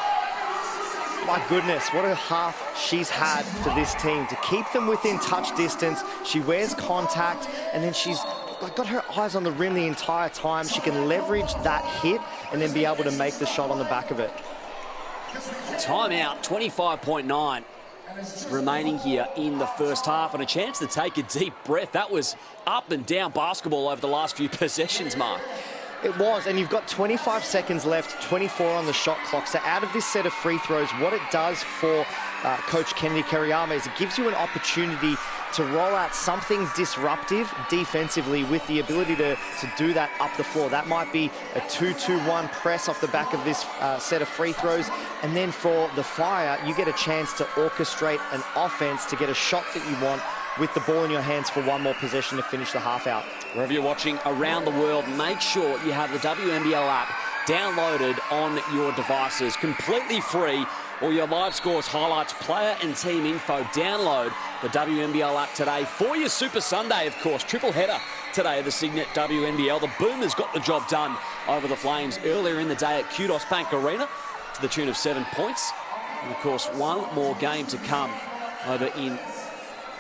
S4: My goodness, what a half she's had for this team. To keep them within touch distance, she wears contact, and then she's got her eyes on the rim the entire time. She can leverage that hit and then be able to make the shot on the back of it.
S3: Timeout, 25.9 remaining here in the first half, and a chance to take a deep breath. That was up and down basketball over the last few possessions, Mark.
S4: It was, and you've got 25 seconds left, 24 on the shot clock. So out of this set of free throws, what it does for Coach Kennedy Kariyama is it gives you an opportunity to roll out something disruptive defensively with the ability to do that up the floor. That might be a 2-2-1 press off the back of this set of free throws. And then for the Fire, you get a chance to orchestrate an offense to get a shot that you want with the ball in your hands for 1 more possession to finish the half out.
S3: Wherever you're watching around the world, make sure you have the WNBL app downloaded on your devices, completely free. All your live scores, highlights, player and team info. Download the WNBL app today for your Super Sunday, of course. Triple header today of the Cygnett WNBL. The Boomers got the job done over the Flames earlier in the day at Kudos Bank Arena to the tune of 7 points. And, of course, 1 more game to come over in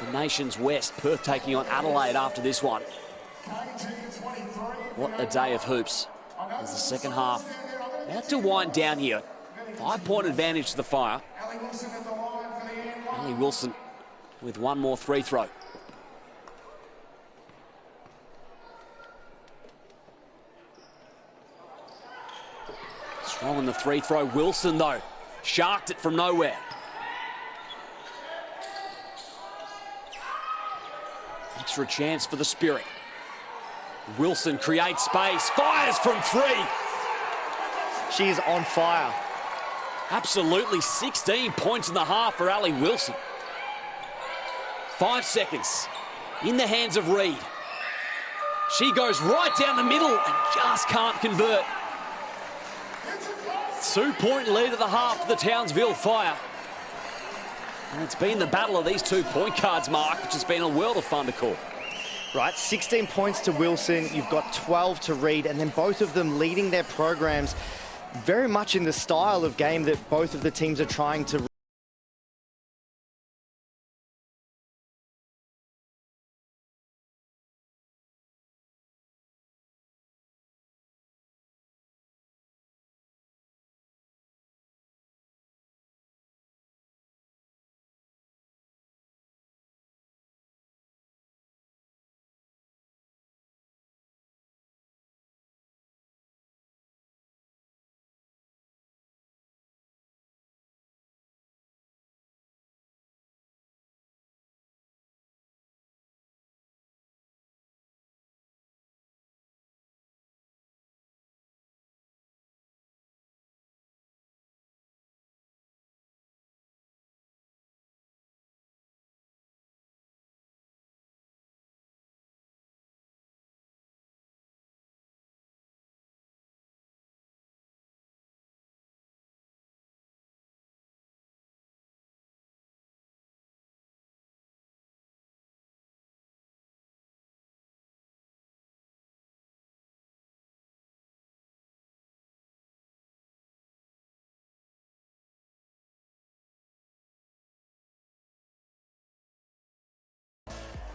S3: the nation's west. Perth taking on Adelaide after this one. What a day of hoops as the second half about to wind down here. 5-point advantage to the Fire. Ali Wilson with 1 more free throw. Strong on the free throw. Wilson, though, sharked it from nowhere. Extra chance for the Spirit. Wilson creates space, fires from 3.
S4: She's on fire.
S3: Absolutely 16 points in the half for Ali Wilson. 5 seconds in the hands of Reed. She goes right down the middle and just can't convert. 2-point lead at the half for the Townsville Fire. And it's been the battle of these 2-point guards, Mark, which has been a world of fun to call.
S4: Right, 16 points to Wilson, you've got 12 to Reed, and then both of them leading their programs very much in the style of game that both of the teams are trying to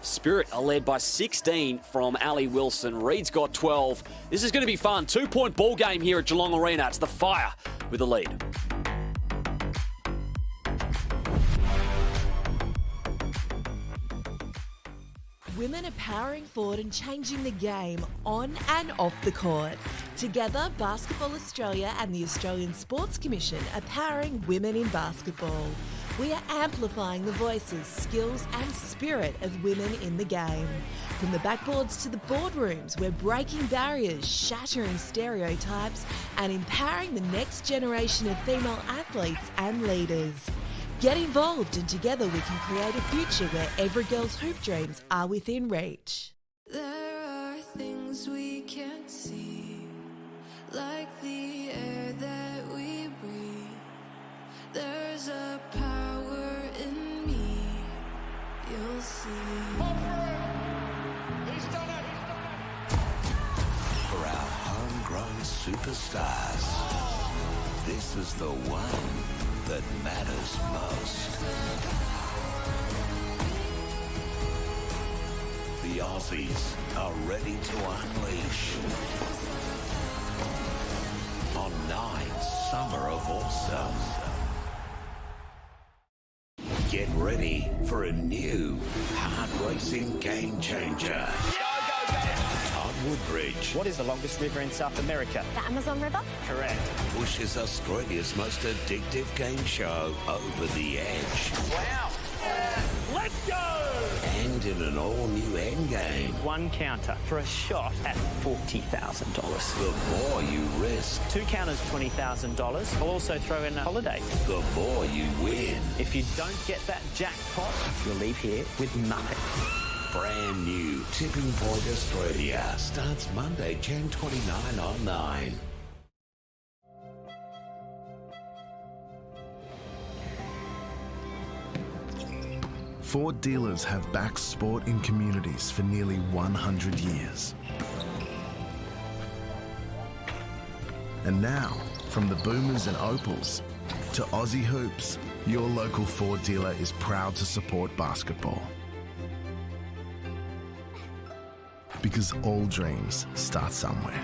S3: Spirit are led by 16 from Ali Wilson. Reed's got 12. This is going to be fun. 2-point ball game here at Geelong Arena. It's the Fire with the lead.
S7: Women are powering forward and changing the game on and off the court. Together, Basketball Australia and the Australian Sports Commission are powering women in basketball. We are amplifying the voices, skills and spirit of women in the game. From the backboards to the boardrooms, we're breaking barriers, shattering stereotypes and empowering the next generation of female athletes and leaders. Get involved and together we can create a future where every girl's hoop dreams are within reach.
S8: There are things we can't see, like the air that we breathe. There's a power in me, you'll see.
S1: He's done it!
S9: For our homegrown superstars, this is the one that matters most. The Aussies are ready to unleash on 9 Summer of Awesome. Get ready for a new hard-racing game changer. Woodbridge
S10: What is the longest river in South America?
S11: The Amazon River?
S10: Correct.
S9: pushes Australia's most addictive game show over the edge.
S10: Wow. Let's go!
S9: And in an all-new endgame,
S10: One counter for a shot at $40,000.
S9: the more you risk,
S10: 2 counters, $20,000. I'll also throw in a holiday.
S9: the more you win.
S10: If you don't get that jackpot, you'll leave here with nothing.
S9: Brand new Tipping Point Australia starts Monday, Jan 29 on 9.
S12: Ford dealers have backed sport in communities for nearly 100 years. And now, from the Boomers and Opals to Aussie Hoops, your local Ford dealer is proud to support basketball. Because all dreams start somewhere.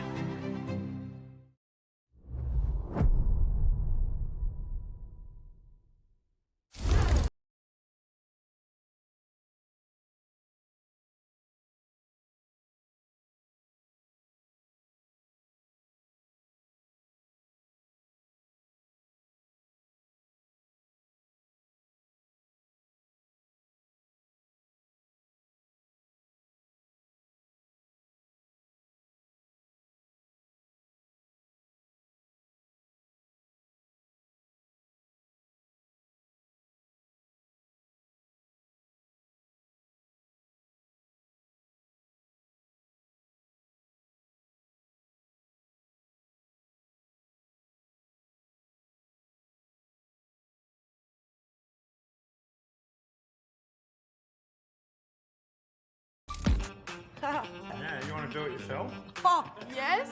S5: Yeah,
S1: you want to do it yourself?
S5: Oh, yes?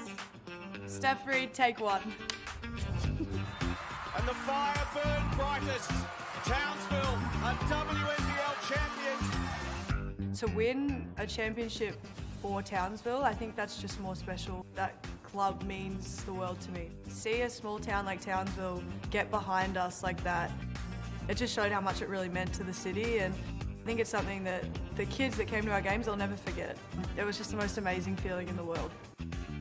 S5: Steph Reed, take one.
S1: And the Fire burn brightest. Townsville are WNBL champions.
S5: To win a championship for Townsville, I think that's just more special. That club means the world to me. See a small town like Townsville get behind us like that. It just showed how much it really meant to the city, and I think it's something that the kids that came to our games, they'll never forget. It was just the most amazing feeling in the world.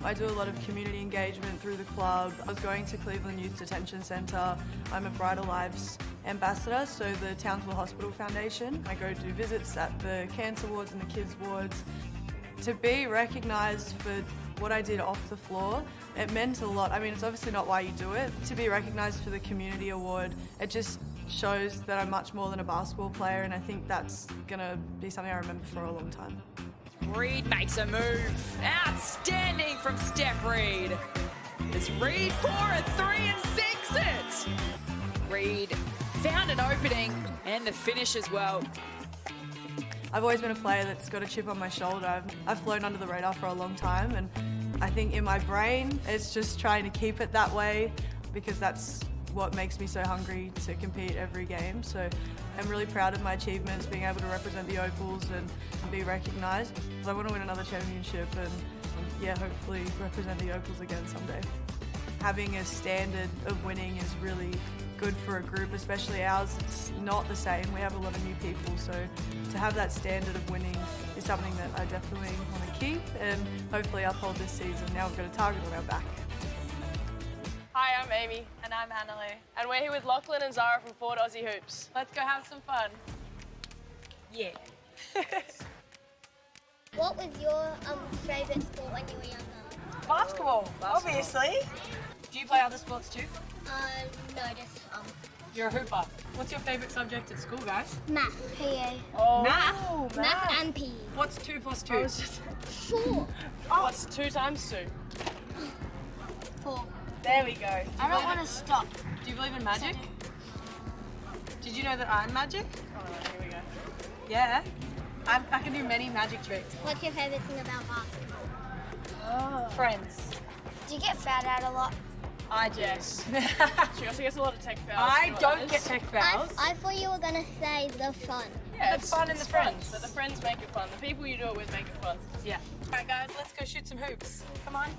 S5: I do a lot of community engagement through the club. I was going to Cleveland Youth Detention Centre. I'm a Brighter Lives ambassador, so the Townsville Hospital Foundation. I go do visits at the cancer wards and the kids wards. To be recognised for what I did off the floor, it meant a lot. I mean, it's obviously not why you do it. To be recognised for the community award, it just shows that I'm much more than a basketball player, and I think that's going to be something I remember for a long time.
S2: Reed makes a move. Outstanding from Steph Reed. It's Reed for a 3 and 6 it. Reed found an opening and the finish as well.
S5: I've always been a player that's got a chip on my shoulder. I've flown under the radar for a long time, and I think in my brain it's just trying to keep it that way, because that's what makes me so hungry to compete every game. So I'm really proud of my achievements, being able to represent the Opals and be recognised. I want to win another championship and yeah, hopefully represent the Opals again someday. Having a standard of winning is really good for a group, especially ours. It's not the same. We have a lot of new people, so to have that standard of winning is something that I definitely want to keep and hopefully uphold this season. Now we've got a target on our back.
S11: Hi, I'm Amy.
S13: And I'm Annalie.
S11: And we're here with Lachlan and Zara from Ford Aussie Hoops.
S13: Let's go have some fun.
S11: Yeah.
S14: What was your favourite sport when you were younger?
S13: Basketball, obviously. Do you play other sports too?
S14: No, just
S13: You're a hooper. What's your favourite subject at school, guys?
S14: Math, PE.
S13: Oh,
S14: Math. Math and PE.
S13: What's 2 plus 2?
S14: 4.
S11: Oh. What's 2 times 2?
S14: 4.
S13: There we go.
S14: I don't want to stop.
S13: Do you believe in magic? Did you know that I'm magic?
S11: Oh, here we go.
S13: Yeah. I can do many magic tricks.
S14: What's your favourite thing about basketball?
S13: Oh. Friends.
S14: Do you get fouled out a lot?
S13: I do.
S11: Yes. She also gets a lot of tech fouls.
S13: I don't get tech fouls.
S14: I thought you were going to say the fun.
S11: Yeah,
S13: the fun and the friends.
S11: But the friends make it fun. The people you do it with make it fun.
S13: Yeah. All right, guys, let's go shoot some hoops. Come on.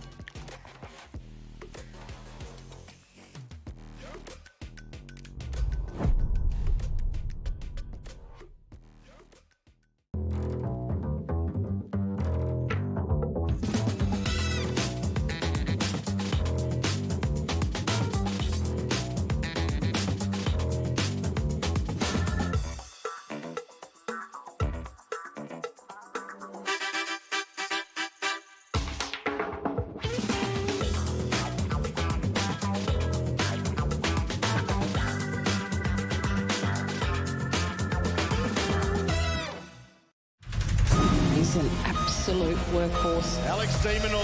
S15: He's an absolute workhorse.
S1: Alex Demonor.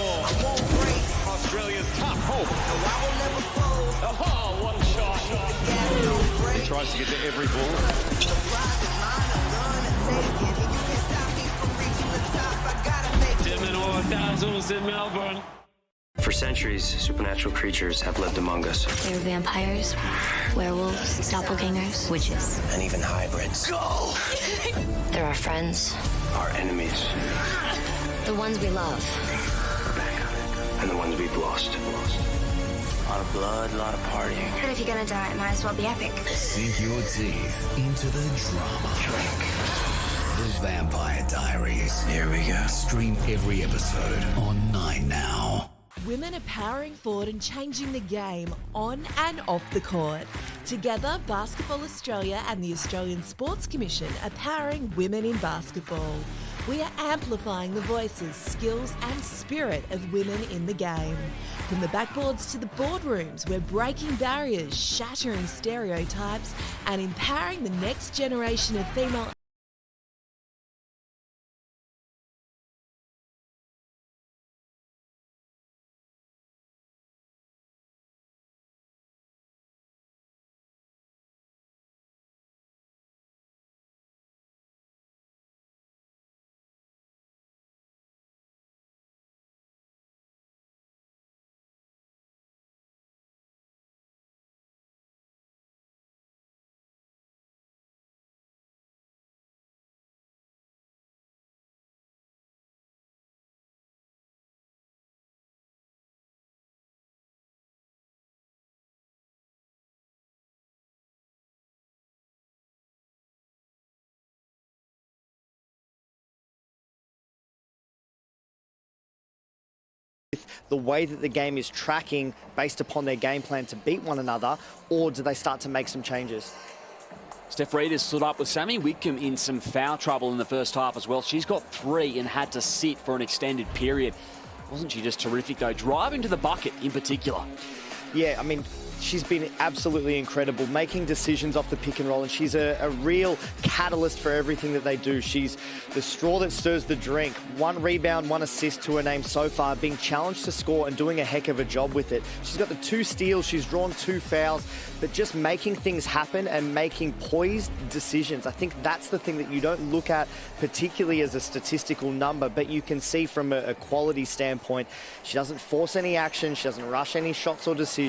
S1: Australia's top hope. Oh, what a shot. He tries to get to every ball.
S16: Demonor, thousands in Melbourne. For centuries, supernatural creatures have lived among us.
S17: There are vampires, werewolves, doppelgangers, witches.
S9: And even hybrids.
S17: Go! There are friends.
S16: Our enemies.
S17: The ones we love.
S16: And the ones we've lost.
S9: A lot of blood, a lot of partying.
S17: But if you're gonna die, it might as well be epic.
S9: Sink your teeth into the drama. The Vampire Diaries. Here we go. Stream every episode on 9 now.
S7: Women are powering forward and changing the game on and off the court. Together, Basketbol Australia and the Australian Sports Commission are powering women in basketball. We are amplifying the voices, skills and spirit of women in the game. From the backboards to the boardrooms, we're breaking barriers, shattering stereotypes and empowering the next generation of female
S4: the way that the game is tracking based upon their game plan to beat one another, or do they start to make some changes?
S3: Steph Reid has stood up with Sammy Whitcomb in some foul trouble in the first half as well. She's got 3 and had to sit for an extended period. Wasn't she just terrific though? Driving to the bucket in particular.
S4: Yeah, I mean, she's been absolutely incredible, making decisions off the pick and roll, and she's a real catalyst for everything that they do. She's the straw that stirs the drink. 1 rebound, 1 assist to her name so far, being challenged to score and doing a heck of a job with it. She's got the 2 steals, she's drawn 2 fouls, but just making things happen and making poised decisions. I think that's the thing that you don't look at particularly as a statistical number, but you can see from a quality standpoint. She doesn't force any action, she doesn't rush any shots or decisions.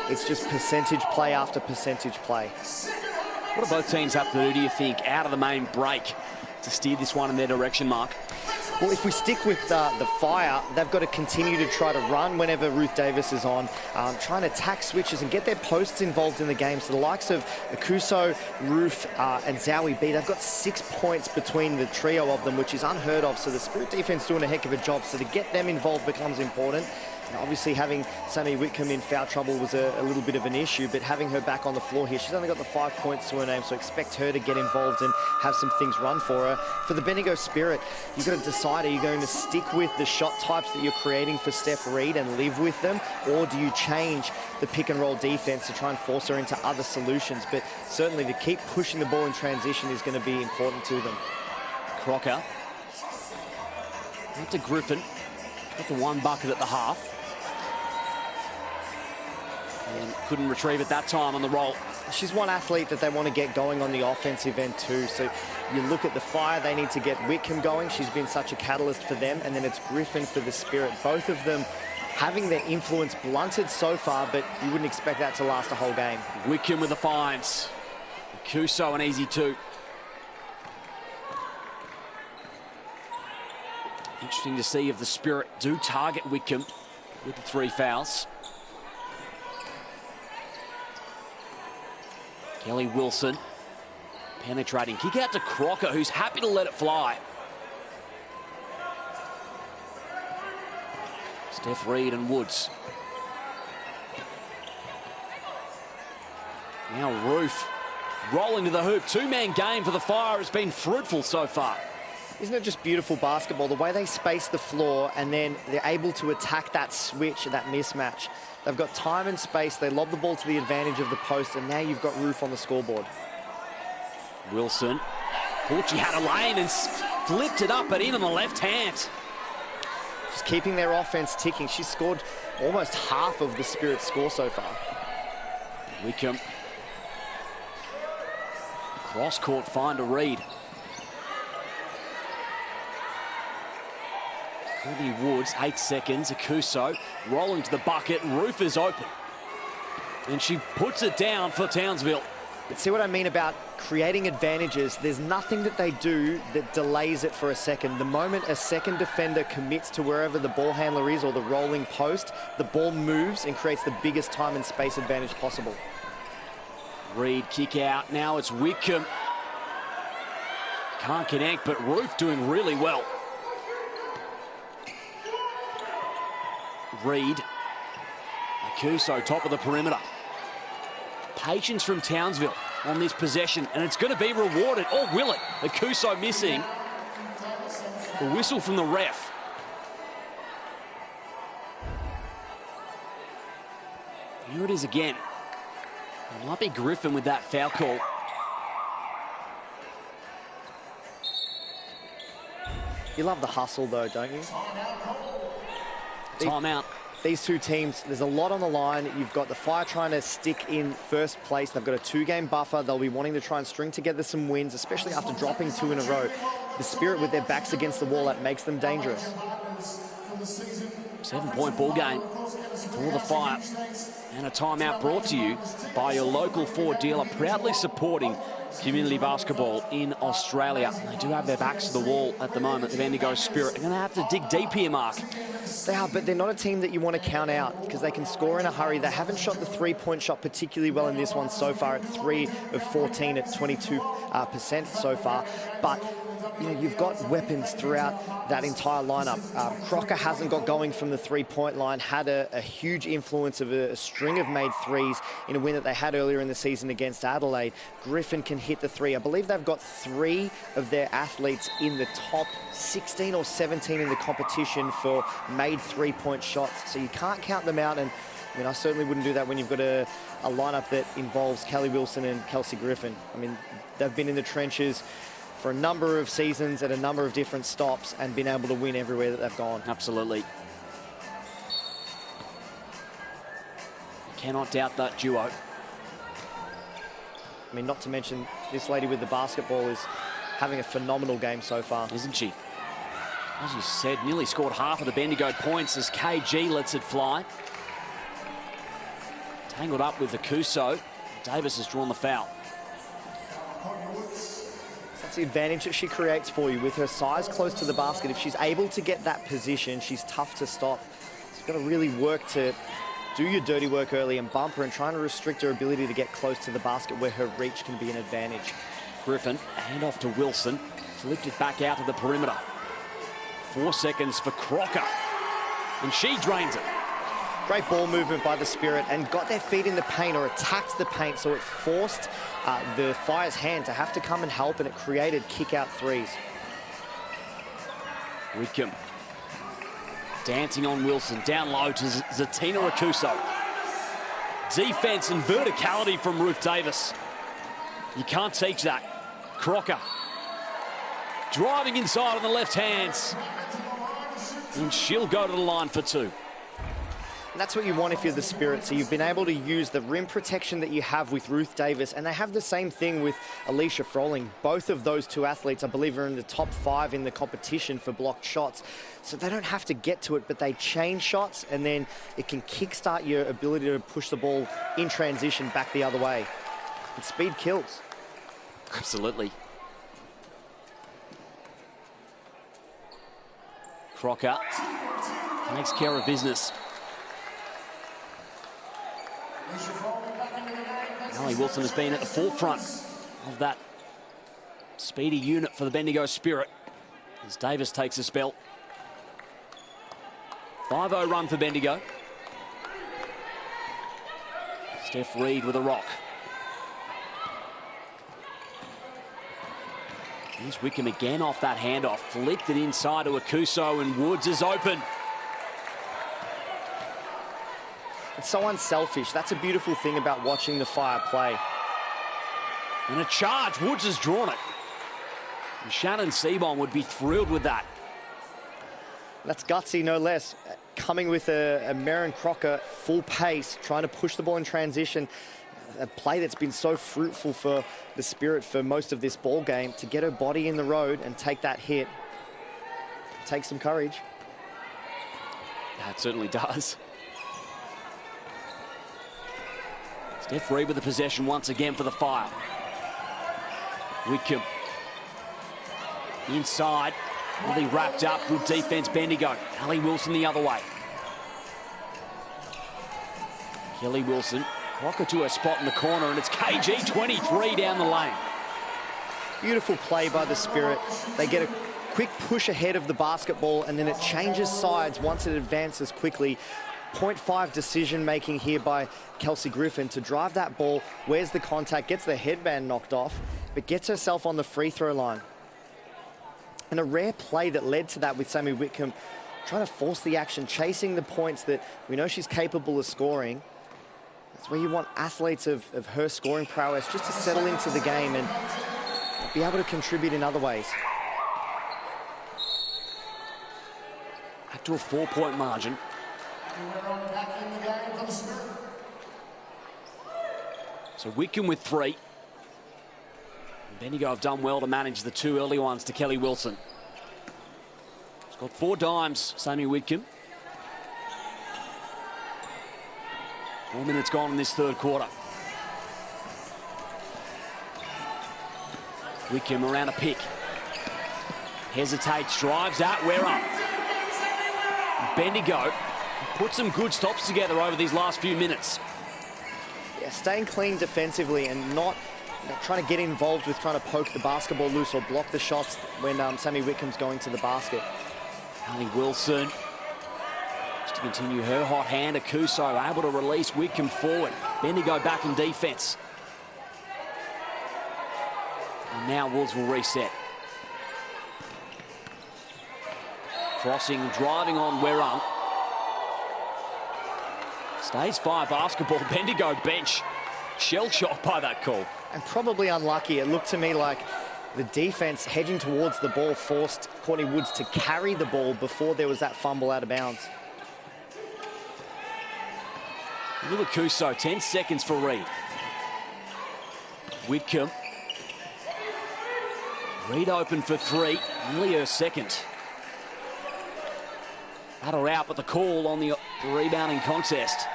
S4: It's just percentage play after percentage play.
S3: What do both teams have to do, do you think, out of the main break to steer this one in their direction, Mark?
S4: Well, if we stick with the Fire, they've got to continue to try to run whenever Ruth Davis is on, trying to attack switches and get their posts involved in the game. So the likes of Akuso, Ruth, and Zowie B, they've got 6 points between the trio of them, which is unheard of. So the Spirit defense doing a heck of a job. So to get them involved becomes important. And obviously, having Sammy Whitcomb in foul trouble was a little bit of an issue, but having her back on the floor here, she's only got the 5 points to her name, so expect her to get involved and have some things run for her. For the Bendigo Spirit, you've got to decide, are you going to stick with the shot types that you're creating for Steph Reed and live with them, or do you change the pick and roll defense to try and force her into other solutions? But certainly to keep pushing the ball in transition is going to be important to them.
S3: Crocker. Out to Griffin. Got the one bucket at the half. And couldn't retrieve it that time on the roll.
S4: She's one athlete that they want to get going on the offensive end too. So you look at the Fire, they need to get Whitcomb going. She's been such a catalyst for them. And then it's Griffin for the Spirit. Both of them having their influence blunted so far, but you wouldn't expect that to last a whole game.
S3: Whitcomb with the finds. Kuso an easy 2. Interesting to see if the Spirit do target Whitcomb with the 3 fouls. Kelly Wilson penetrating. Kick out to Crocker, who's happy to let it fly. Steph Reed and Woods. Now Roof rolling to the hoop. 2-man game for the Fire has been fruitful so far.
S4: Isn't it just beautiful basketball? The way they space the floor and then they're able to attack that switch, that mismatch. They've got time and space. They lob the ball to the advantage of the post, and now you've got Roof on the scoreboard.
S3: Wilson. Porchy had a lane and flipped it up, but in on the left hand.
S4: Just keeping their offense ticking. She's scored almost half of the Spirit's score so far.
S3: Whitcomb. Cross-court find to Reed. Courtney Woods, 8 seconds. Akuso rolling to the bucket. Roof is open. And she puts it down for Townsville.
S4: But see what I mean about creating advantages? There's nothing that they do that delays it for a second. The moment a second defender commits to wherever the ball handler is or the rolling post, the ball moves and creates the biggest time and space advantage possible.
S3: Reed kick out. Now it's Whitcomb. Can't connect, but Roof doing really well. Reed. Akuso, top of the perimeter. Patience from Townsville on this possession, and it's going to be rewarded. Or will it? Akuso missing. The whistle from the ref. Here it is again. It might be Griffin with that foul call.
S4: You love the hustle though, don't you?
S3: Timeout.
S4: These two teams, there's a lot on the line. You've got the Fire trying to stick in first place. They've got a 2-game buffer. They'll be wanting to try and string together some wins, especially after dropping 2 in a row. The Spirit with their backs against the wall, that makes them dangerous.
S3: 7-point ball game for the Fire. And a timeout brought to you by your local Ford dealer, proudly supporting community basketball in Australia. They do have their backs to the wall at the moment, the Bendigo Spirit. They're going to have to dig deep here, Mark.
S4: They are, but they're not a team that you want to count out because they can score in a hurry. They haven't shot the 3-point shot particularly well in this one so far at 3 of 14 at 22% so far. But you know, you've got weapons throughout that entire lineup. Crocker hasn't got going from the 3-point line, had a huge influence of a string of made threes in a win that they had earlier in the season against Adelaide. Griffin can hit the 3. I believe they've got 3 of their athletes in the top 16 or 17 in the competition for made 3-point shots. So you can't count them out. And I mean, I certainly wouldn't do that when you've got a lineup that involves Kelly Wilson and Kelsey Griffin. I mean, they've been in the trenches for a number of seasons at a number of different stops and been able to win everywhere that they've gone.
S3: Absolutely. Cannot doubt that duo.
S4: I mean, not to mention this lady with the basketball is having a phenomenal game so far.
S3: Isn't she? As you said, nearly scored half of the Bendigo points as KG lets it fly. Tangled up with Akuso. Davis has drawn the foul.
S4: That's the advantage that she creates for you with her size close to the basket. If she's able to get that position, she's tough to stop. She's got to really work to do your dirty work early and bump her and trying to restrict her ability to get close to the basket where her reach can be an advantage.
S3: Griffin, hand off to Wilson. Flipped it back out to the perimeter. 4 seconds for Crocker. And she drains it.
S4: Great ball movement by the Spirit and got their feet in the paint or attacked the paint, so it forced the Fire's hand to have to come and help, and it created kick-out threes.
S3: Wickham dancing on Wilson, down low to Zatina Akuso. Defense and verticality from Ruth Davis. You can't teach that. Crocker driving inside on the left hands. And she'll go to the line for 2.
S4: And that's what you want if you're the Spirit. So you've been able to use the rim protection that you have with Ruth Davis, and they have the same thing with Alicia Froling. Both of those two athletes, I believe, are in the top 5 in the competition for blocked shots. So they don't have to get to it, but they chain shots, and then it can kickstart your ability to push the ball in transition back the other way. And speed kills.
S3: Absolutely. Crocker takes care of business. Allie Wilson has been at the forefront of that speedy unit for the Bendigo Spirit as Davis takes a spell. 5-0 run for Bendigo. Steph Reed with a rock. Here's Wickham again off that handoff. Flicked it inside to Akuso, and Woods is open.
S4: It's so unselfish. That's a beautiful thing about watching the Fire play.
S3: And a charge. Woods has drawn it. And Shannon Seabon would be thrilled with that.
S4: That's gutsy, no less. Coming with a Merrin Crocker full pace, trying to push the ball in transition. A play that's been so fruitful for the Spirit for most of this ball game. To get her body in the road and take that hit takes some courage.
S3: That certainly does. Steph Reed with the possession once again for the Fire. Wickham inside, really wrapped up. Good defense, Bendigo. Allie Wilson the other way. Kelly Wilson, Crocker to her spot in the corner, and it's KG 23 down the lane.
S4: Beautiful play by the Spirit. They get a quick push ahead of the basketball, and then it changes sides once it advances quickly. 0.5 decision making here by Kelsey Griffin to drive that ball. Where's the contact? Gets the headband knocked off, but gets herself on the free throw line. And a rare play that led to that with Sammy Wickham trying to force the action, chasing the points that we know she's capable of scoring. That's where you want athletes of her scoring prowess just to settle into the game and be able to contribute in other ways.
S3: Back to a 4-point margin. So Wickham with 3. Bendigo have done well to manage the 2 early ones to Kelly Wilson. She's got 4 dimes, Sammy Wickham. 4 minutes gone in this third quarter. Wickham around a pick. Hesitates, drives out, we're up. Bendigo put some good stops together over these last few minutes.
S4: Yeah, staying clean defensively and not trying to get involved with trying to poke the basketball loose or block the shots when Sammy Wickham's going to the basket.
S3: Allie Wilson just to continue her hot hand. Akuso able to release Wickham forward. Bendigo back in defense. And now Wolves will reset. Crossing, driving on Werrung. Stays Fire basketball. Bendigo bench. Shell shocked by that call.
S4: And probably unlucky. It looked to me like the defense hedging towards the ball forced Courtney Woods to carry the ball before there was that fumble out of bounds.
S3: Akuso, 10 seconds for Reed. Wickham. Reed open for 3. Nearly her second. Battle out, but the call on the rebounding contest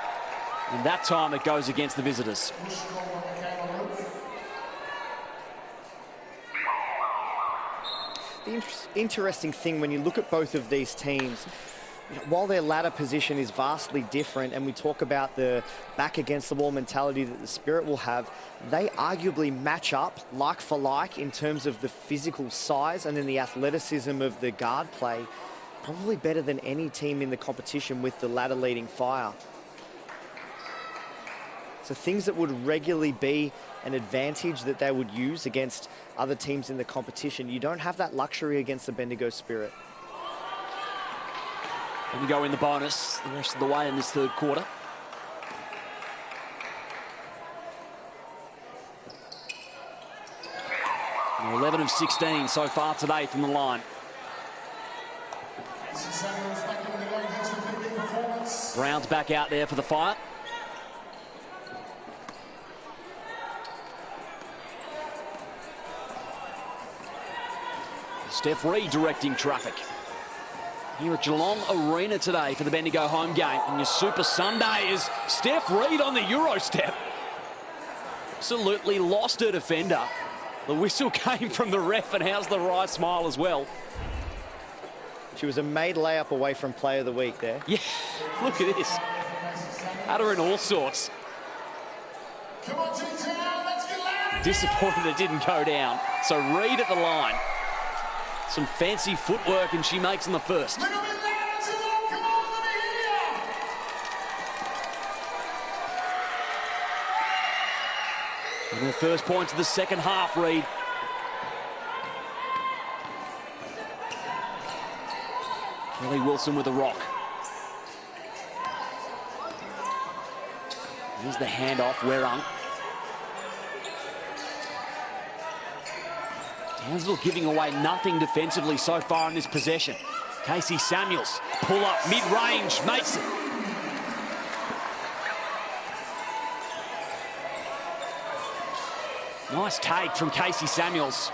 S3: And that time it goes against the visitors.
S4: The interesting thing when you look at both of these teams, while their ladder position is vastly different, and we talk about the back against the wall mentality that the Spirit will have, they arguably match up like for like in terms of the physical size and then the athleticism of the guard play, probably better than any team in the competition with the ladder leading Fire. So things that would regularly be an advantage that they would use against other teams in the competition, you don't have that luxury against the Bendigo Spirit.
S3: Bendigo in the bonus the rest of the way in this third quarter. And 11 of 16 so far today from the line. Brown's back out there for the Fire. Steph Reid directing traffic here at Geelong Arena today for the Bendigo home game. And your Super Sunday is Steph Reid on the Euro step. Absolutely lost her defender. The whistle came from the ref, and how's the right smile as well?
S4: She was a made layup away from Player of the Week there.
S3: Yeah, look at this. Had her in all sorts. Disappointed it didn't go down. So Reid at the line. Some fancy footwork, and she makes in the first. And her first points of the second half, Reid. Kelly Wilson with a rock. Here's the handoff, Werung. Townsville giving away nothing defensively so far in this possession. Casey Samuels, pull up, mid-range, makes it. Nice take from Casey Samuels.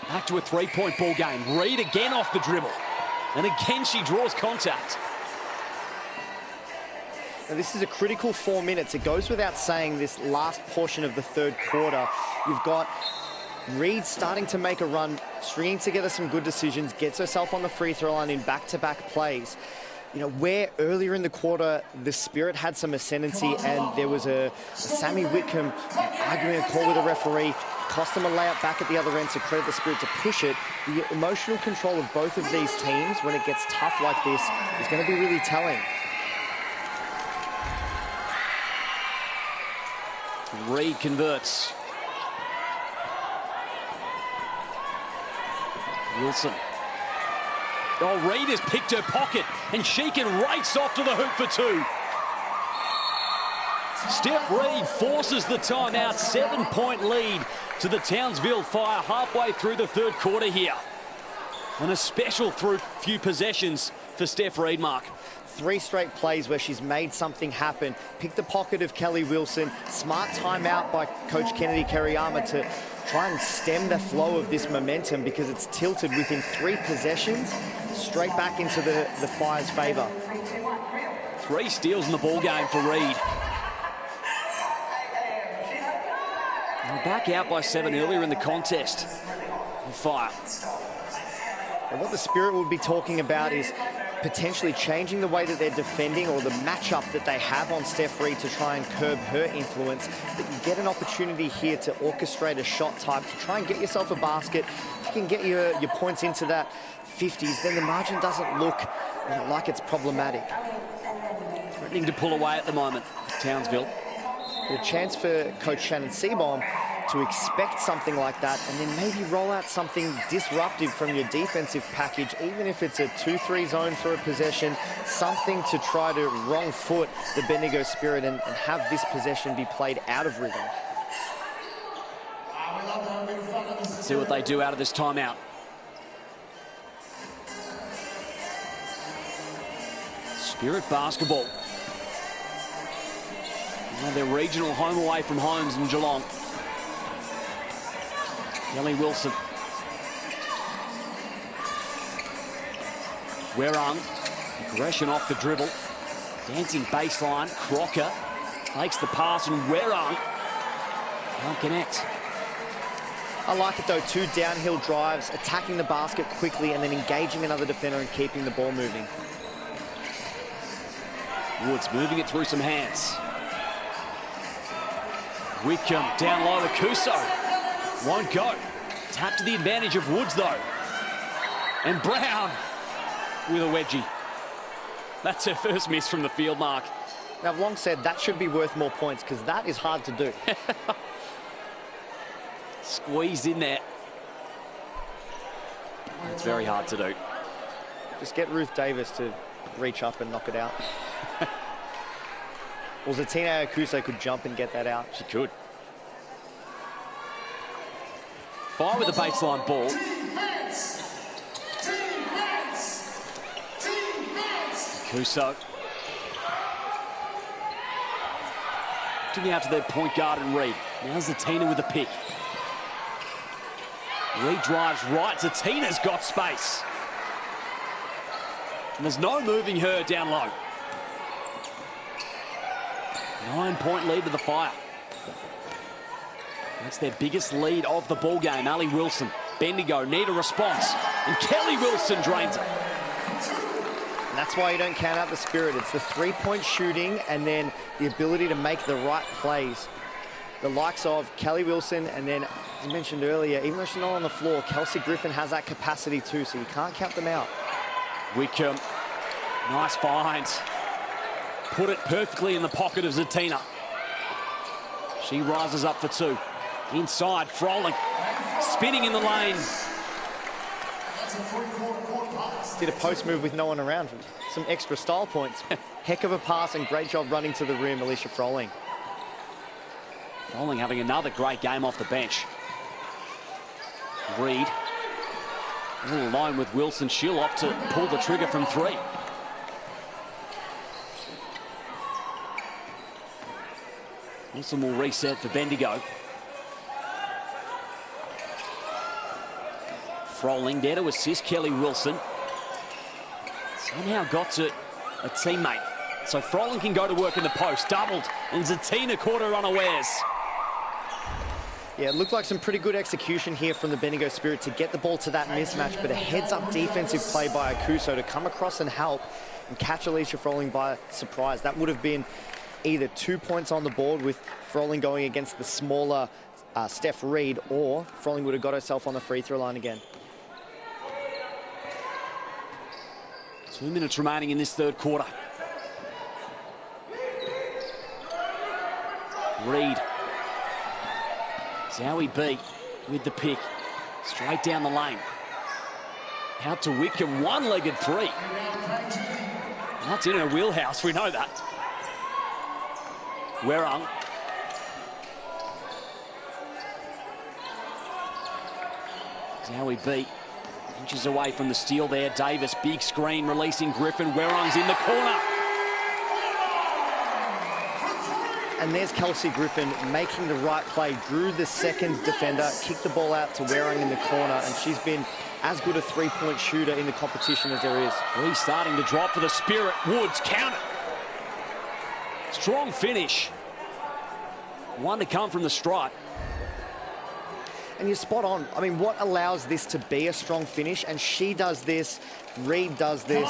S3: Back to a three-point ball game. Reid again off the dribble. And again she draws contact.
S4: Now this is a critical 4 minutes. It goes without saying, this last portion of the third quarter. You've got Reid starting to make a run, stringing together some good decisions, gets herself on the free throw line in back-to-back plays. You know, where earlier in the quarter the Spirit had some ascendancy and there was a Sammy Whitcomb arguing a call with a referee, cost them a layup back at the other end, to credit the Spirit to push it. The emotional control of both of these teams when it gets tough like this is going to be really telling.
S3: Reid converts. Wilson. Oh, Reid has picked her pocket, and she can race off to the hoop for two. Steph Reid forces the timeout. 7-point lead to the Townsville Fire halfway through the third quarter here. And a special few possessions for Steph Reid, Mark.
S4: 3 straight plays where she's made something happen. Picked the pocket of Kelly Wilson. Smart timeout by Coach Kennedy Kariyama to try and stem the flow of this momentum, because it's tilted within 3 possessions straight back into the Fire's favour.
S3: 3 steals in the ball game for Reid. They're back out by 7 earlier in the contest. The Fire.
S4: And what the Spirit would be talking about is potentially changing the way that they're defending, or the matchup that they have on Steph Reid to try and curb her influence. But you get an opportunity here to orchestrate a shot type to try and get yourself a basket. If you can get your points into that 50s, then the margin doesn't look like it's problematic.
S3: Threatening to pull away at the moment, Townsville.
S4: A chance for Coach Shannon Seabaum to expect something like that and then maybe roll out something disruptive from your defensive package, even if it's a 2-3 zone for a possession, something to try to wrong foot the Bendigo Spirit and have this possession be played out of rhythm.
S3: Let's see what they do out of this timeout. Spirit basketball. Now their regional home away from homes in Geelong. Kelly Wilson. Werung. Aggression off the dribble. Dancing baseline, Crocker takes the pass and Werung can't connect.
S4: I like it though, 2 downhill drives, attacking the basket quickly and then engaging another defender and keeping the ball moving.
S3: Woods moving it through some hands. Wickham down low to Kuso. Won't go. Tap to the advantage of Woods though. And Brown with a wedgie. That's her first miss from the field mark.
S4: Now I've long said that should be worth more points because that is hard to do.
S3: Squeezed in there. It's very hard to do.
S4: Just get Ruth Davis to reach up and knock it out. Well, Zatina Akuso could jump and get that out.
S3: She could. Fire with the baseline ball. Kuso. Looking out to their point guard and Reed. Now Zatina with the pick. Reed drives right. Zatina's got space. And there's no moving her down low. 9-point lead to the Fire. That's their biggest lead of the ball game. Ali Wilson, Bendigo need a response. And Kelly Wilson drains it.
S4: And that's why you don't count out the Spirit. It's the 3-point shooting and then the ability to make the right plays. The likes of Kelly Wilson and then, as I mentioned earlier, even though she's not on the floor, Kelsey Griffin has that capacity too, so you can't count them out.
S3: Wickham, nice find. Put it perfectly in the pocket of Zatina. She rises up for 2. Inside, Froling, spinning in the lane.
S4: Did a post move with no one around. Some extra style points. Heck of a pass and great job running to the rim, Alicia Froling.
S3: Froling having another great game off the bench. Reed, a little alone with Wilson. She'll opt to pull the trigger from 3. Wilson will reset for Bendigo. Froling there to assist Kelly Wilson. Somehow got to a teammate. So Froling can go to work in the post. Doubled. And Zatina caught her unawares.
S4: Yeah, it looked like some pretty good execution here from the Bendigo Spirit to get the ball to that mismatch, but a heads-up defensive play by Akuso to come across and help and catch Alicia Froling by surprise. That would have been either 2 points on the board with Froling going against the smaller Steph Reed, or Froling would have got herself on the free throw line again.
S3: 2 minutes remaining in this third quarter. Reed. Zowie B with the pick. Straight down the lane. Out to Wickham, one-legged 3. That's in her wheelhouse, we know that. Werung. Zowie B inches away from the steal there. Davis, big screen, releasing Griffin. Werung's in the corner.
S4: And there's Kelsey Griffin making the right play, drew the second defender, kicked the ball out to Werung in the corner, and she's been as good a 3-point shooter in the competition as there is.
S3: 3 starting to drop for the Spirit. Woods, count it. Strong finish. 1 to come from the stripe.
S4: And you're spot on. I mean, what allows this to be a strong finish? And she does this, Reed does this,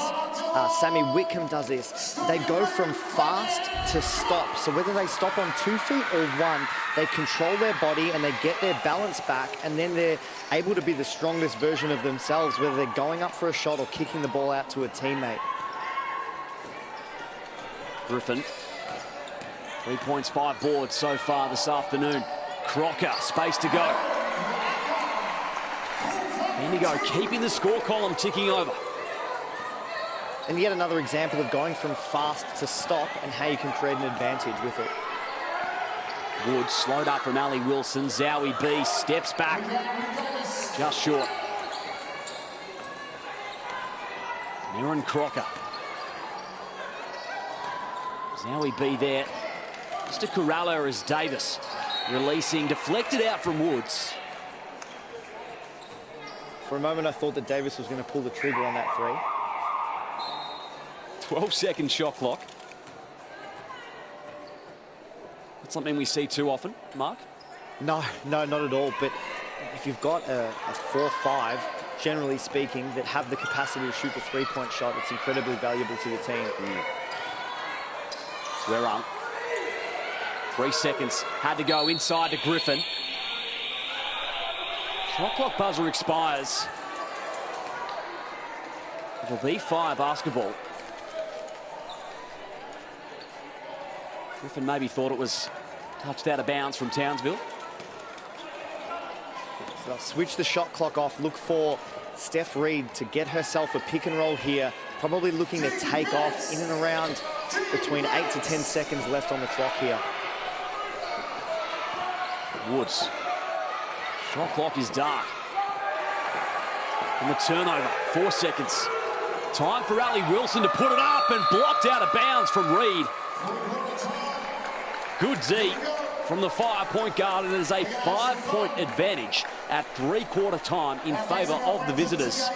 S4: Sammy Wickham does this. They go from fast to stop. So whether they stop on 2 feet or 1, they control their body and they get their balance back, and then they're able to be the strongest version of themselves, whether they're going up for a shot or kicking the ball out to a teammate.
S3: Griffin. 3 points, 5 boards so far this afternoon. Crocker, space to go. Bendigo keeping the score column ticking over.
S4: And yet another example of going from fast to stop and how you can create an advantage with it.
S3: Woods slowed up from Ali Wilson. Zowie B steps back. Just short. Merrin Crocker. Zowie B there. Just to corral her as Davis. Releasing, deflected out from Woods.
S4: For a moment, I thought that Davis was going to pull the trigger on that 3.
S3: 12-second shot clock. Not something we see too often, Mark.
S4: No, not at all. But if you've got a 4-5, generally speaking, that have the capacity to shoot the three-point shot, it's incredibly valuable to the team.
S3: We're on. 3 seconds. Had to go inside to Griffin. Shot clock buzzer expires. It'll be Fire basketball. Griffin maybe thought it was touched out of bounds from Townsville.
S4: So they'll switch the shot clock off. Look for Steph Reed to get herself a pick and roll here. Probably looking to take off in and around between 8 to 10 seconds left on the clock here.
S3: Woods. Shot clock is dark. And the turnover, 4 seconds. Time for Ali Wilson to put it up and blocked out of bounds from Reed. Good D from the Fire point guard, and it is a 5-point advantage at three-quarter time in favour of the visitors.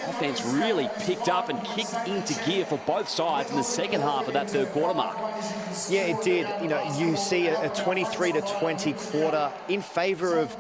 S3: Offense really picked up and kicked into gear for both sides in the second half of that third quarter mark.
S4: Yeah, it did. You know, you see a 23-20 quarter in favour of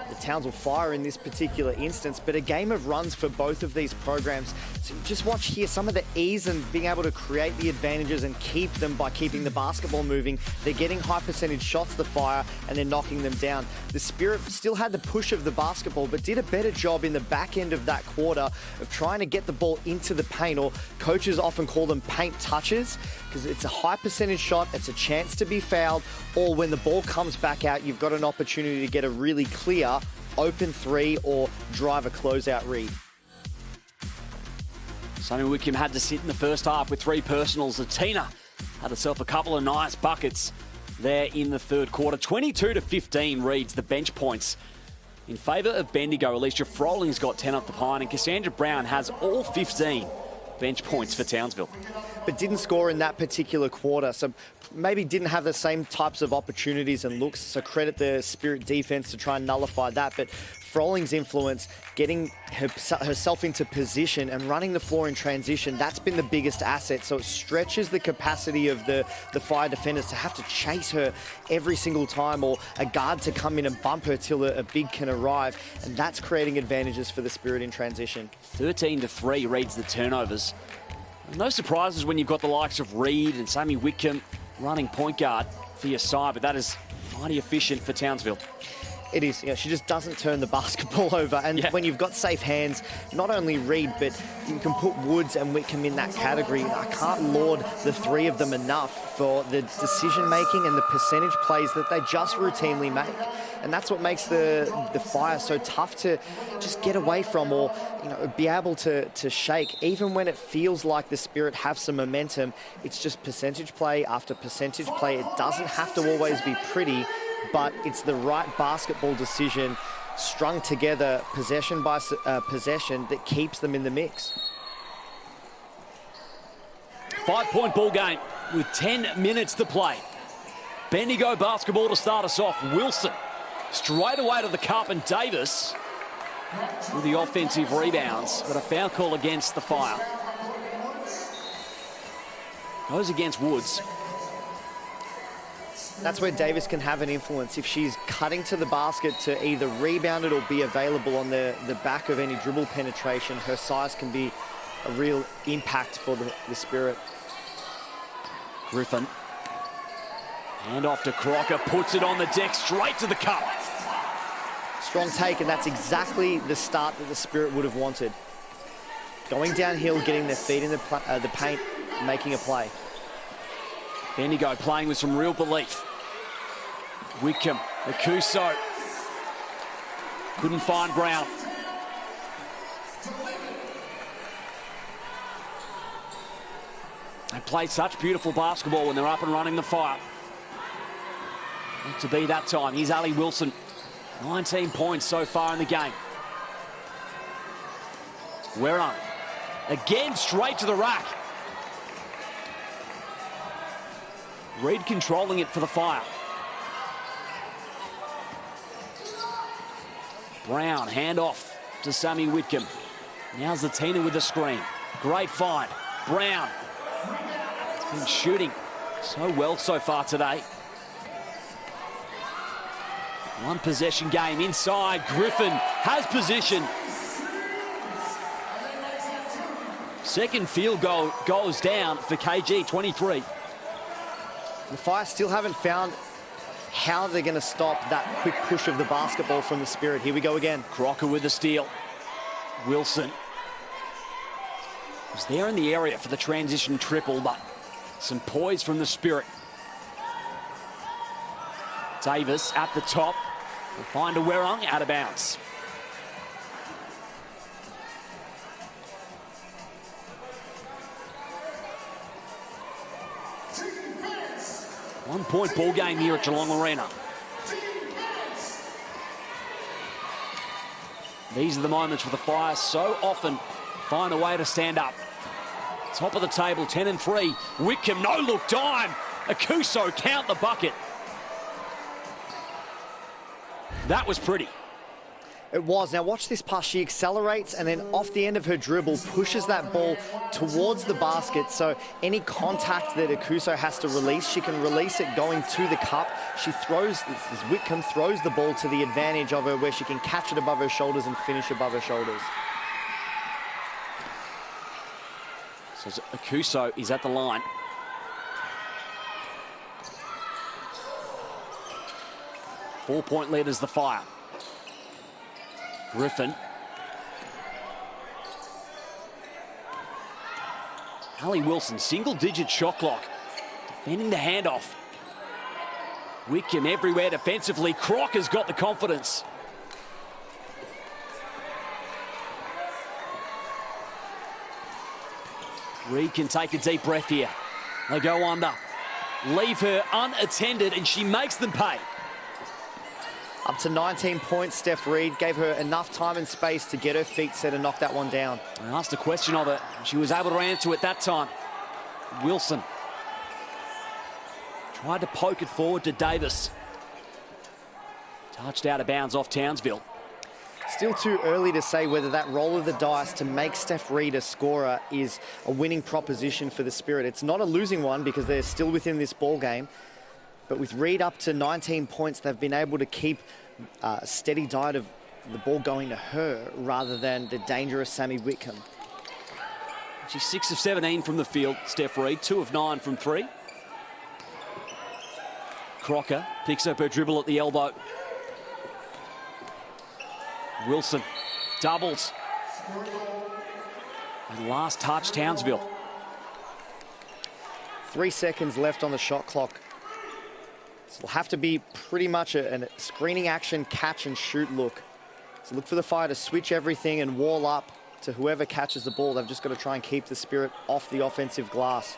S4: the Townsville Fire in this particular instance, but a game of runs for both of these programs. So just watch here some of the ease and being able to create the advantages and keep them by keeping the basketball moving. They're getting high percentage shots, the Fire, and they're knocking them down. The Spirit still had the push of the basketball, but did a better job in the back end of that quarter of trying to get the ball into the paint, or coaches often call them paint touches, because it's a high percentage shot, it's a chance to be fouled, or when the ball comes back out, you've got an opportunity to get a really clear open three or drive a closeout read.
S3: Sammy Wickham had to sit in the first half with 3 personals. Tina had herself a couple of nice buckets there in the third quarter. 22-15 reads the bench points in favour of Bendigo. Alicia Froling's got 10 off the pine, and Cassandra Brown has all 15 bench points for Townsville.
S4: But didn't score in that particular quarter, so maybe didn't have the same types of opportunities and looks, so credit the Spirit defense to try and nullify that. But Froling's influence, getting herself into position and running the floor in transition, that's been the biggest asset. So it stretches the capacity of the Fire defenders to have to chase her every single time, or a guard to come in and bump her till a big can arrive. And that's creating advantages for the Spirit in transition.
S3: 13-3 reads the turnovers. No surprises when you've got the likes of Reed and Sammy Wickham running point guard for your side, but that is mighty efficient for Townsville.
S4: It is. You know, she just doesn't turn the basketball over. And when you've got safe hands, not only Reed, but you can put Woods and Wickham in that category. I can't laud the 3 of them enough for the decision-making and the percentage plays that they just routinely make. And that's what makes the Fire so tough to just get away from, or be able to shake. Even when it feels like the Spirit have some momentum, it's just percentage play after percentage play. It doesn't have to always be pretty, but it's the right basketball decision strung together possession by possession that keeps them in the mix.
S3: 5-point ball game with 10 minutes to play. Bendigo basketball to start us off. Wilson straight away to the cup, and Davis with the offensive rebounds, but a foul call against the Fire. Goes against Woods.
S4: That's where Davis can have an influence. If she's cutting to the basket to either rebound it or be available on the back of any dribble penetration, her size can be a real impact for the Spirit.
S3: Griffin. Hand off to Crocker, puts it on the deck, straight to the cup.
S4: Strong take, and that's exactly the start that the Spirit would have wanted. Going downhill, getting their feet in the paint, making a play.
S3: Bendigo playing with some real belief. Wickham, Akuso. Couldn't find Brown. They play such beautiful basketball when they're up and running the Fire. Not to be that time. Here's Ali Wilson. 19 points so far in the game. We're on. Again, straight to the rack. Reed controlling it for the Fire. Brown, hand off to Sammy Wickham. Now's the Tina with the screen. Great find. Brown. He's been shooting So well so far today. One possession game inside. Griffin has position. Second field goal goes down for KG, 23.
S4: The Fire still haven't found how they're going to stop that quick push of the basketball from the Spirit. Here we go again.
S3: Crocker with the steal. Wilson was there in the area for the transition triple, but some poise from the Spirit. Davis at the top. Will find a Werong out of bounds. One-point ball game here at Geelong Arena. These are the moments where the Fire so often find a way to stand up. Top of the table, 10-3. Whitcomb, no-look dime. Akuso, count the bucket. That was pretty.
S4: It was. Now watch this pass. She accelerates and then off the end of her dribble pushes that ball towards the basket. So any contact that Akuso has to release, she can release it going to the cup. She throws, as Whitcomb throws the ball to the advantage of her where she can catch it above her shoulders and finish above her shoulders.
S3: So Akuso is at the line. Four-point lead is the Fire. Griffin. Hallie Wilson, single-digit shot clock. Defending the handoff. Whitcomb everywhere defensively. Crocker's got the confidence. Reed can take a deep breath here. They go under. Leave her unattended and she makes them pay.
S4: Up to 19 points, Steph Reed gave her enough time and space to get her feet set and knock that one down.
S3: I asked a question of her. She was able to answer it that time. Wilson tried to poke it forward to Davis. Touched out of bounds off Townsville.
S4: Still too early to say whether that roll of the dice to make Steph Reed a scorer is a winning proposition for the Spirit. It's not a losing one because they're still within this ball game. But with Reed up to 19 points, they've been able to keep a steady diet of the ball going to her rather than the dangerous Sammy Whitcomb.
S3: She's 6 of 17 from the field, Steph Reed, 2 of 9 from 3. Crocker picks up her dribble at the elbow. Wilson doubles. And last touch, Townsville.
S4: 3 seconds left on the shot clock. So it'll have to be pretty much a screening action, catch and shoot look. So look for the Fire to switch everything and wall up to whoever catches the ball. They've just got to try and keep the Spirit off the offensive glass.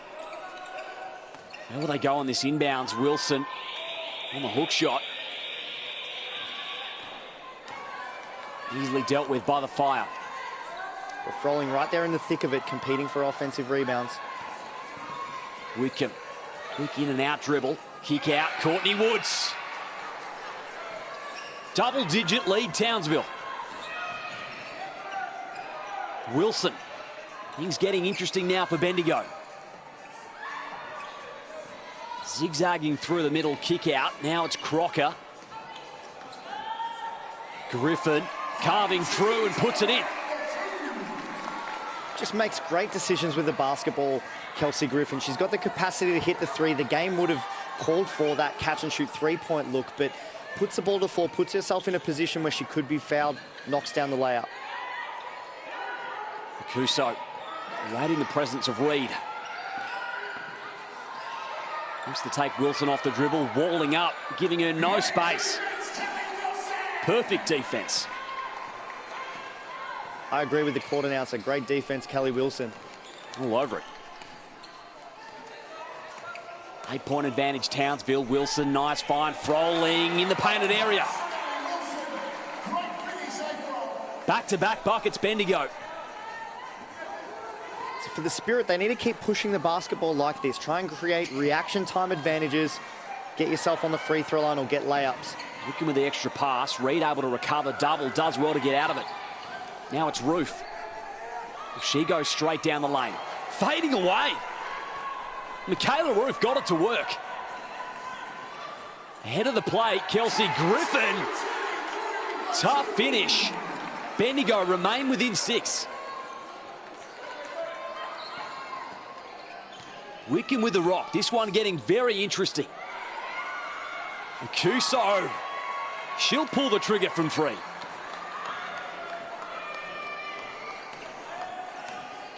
S3: How will they go on this inbounds? Wilson on the hook shot. Easily dealt with by the Fire.
S4: They're rolling right there in the thick of it, competing for offensive rebounds.
S3: Whitcomb, quick in and out dribble. Kick out, Courtney Woods. Double-digit lead, Townsville. Wilson. Things getting interesting now for Bendigo. Zigzagging through the middle, kick out. Now it's Crocker. Griffin carving through and puts it in.
S4: Just makes great decisions with the basketball, Kelsey Griffin. She's got the capacity to hit the three. The game would have called for that catch and shoot three-point look, but puts the ball to the floor, puts herself in a position where she could be fouled, knocks down the layup.
S3: Akuso, right in the presence of Reed. Wants to take Wilson off the dribble, walling up, giving her no space. Perfect defense.
S4: I agree with the court announcer. Great defense, Kelly Wilson.
S3: All over it. 8-point advantage, Townsville. Wilson, nice find. Froling in the painted area. Back-to-back buckets, Bendigo.
S4: So for the Spirit, they need to keep pushing the basketball like this. Try and create reaction time advantages. Get yourself on the free throw line or get layups.
S3: Looking with the extra pass. Reed able to recover. Double, does well to get out of it. Now it's Roof. She goes straight down the lane. Fading away. Michaela Roof got it to work. Ahead of the plate, Kelsey Griffin. Tough finish. Bendigo remain within 6. Wickham with the rock. This one getting very interesting. Kuso. She'll pull the trigger from 3.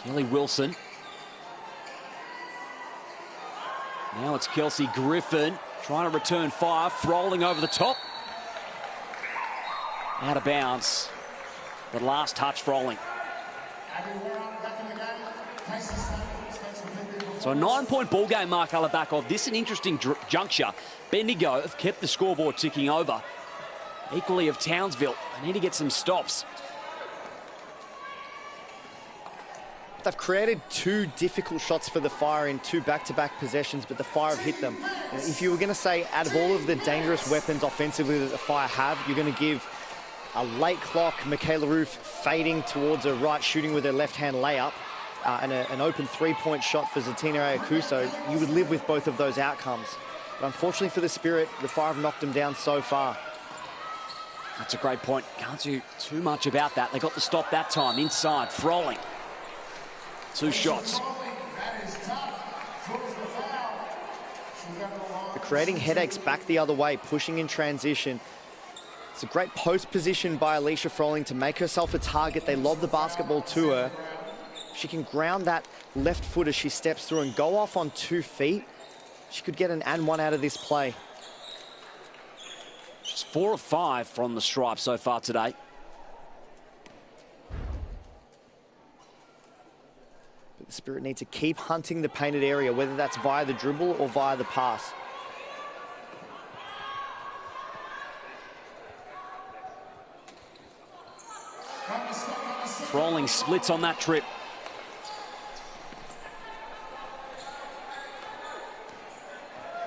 S3: Kelly Wilson. Now it's Kelsey Griffin trying to return fire, rolling over the top. Out of bounds. The last touch Froling. So a 9-point ball game, Mark Alabakov. This is an interesting juncture. Bendigo have kept the scoreboard ticking over. Equally of Townsville. They need to get some stops.
S4: They've created 2 difficult shots for the Fire in 2 back-to-back possessions, but the Fire have hit them. If you were going to say, out of all of the dangerous weapons offensively that the Fire have, you're going to give a late clock, Michaela Roof fading towards her right, shooting with her left-hand layup, and an open 3-point shot for Zatina Ayakuso. You would live with both of those outcomes. But unfortunately for the Spirit, the Fire have knocked them down so far.
S3: That's a great point. Can't do too much about that. They got the stop that time. Inside, Froling. 2 shots.
S4: They're creating headaches back the other way, pushing in transition. It's a great post position by Alicia Froling to make herself a target. They lob the basketball to her. If she can ground that left foot as she steps through and go off on 2 feet, she could get an and 1 out of this play.
S3: She's 4 of 5 from the stripe so far today.
S4: But the Spirit need to keep hunting the painted area, whether that's via the dribble or via the pass.
S3: Froling splits on that trip.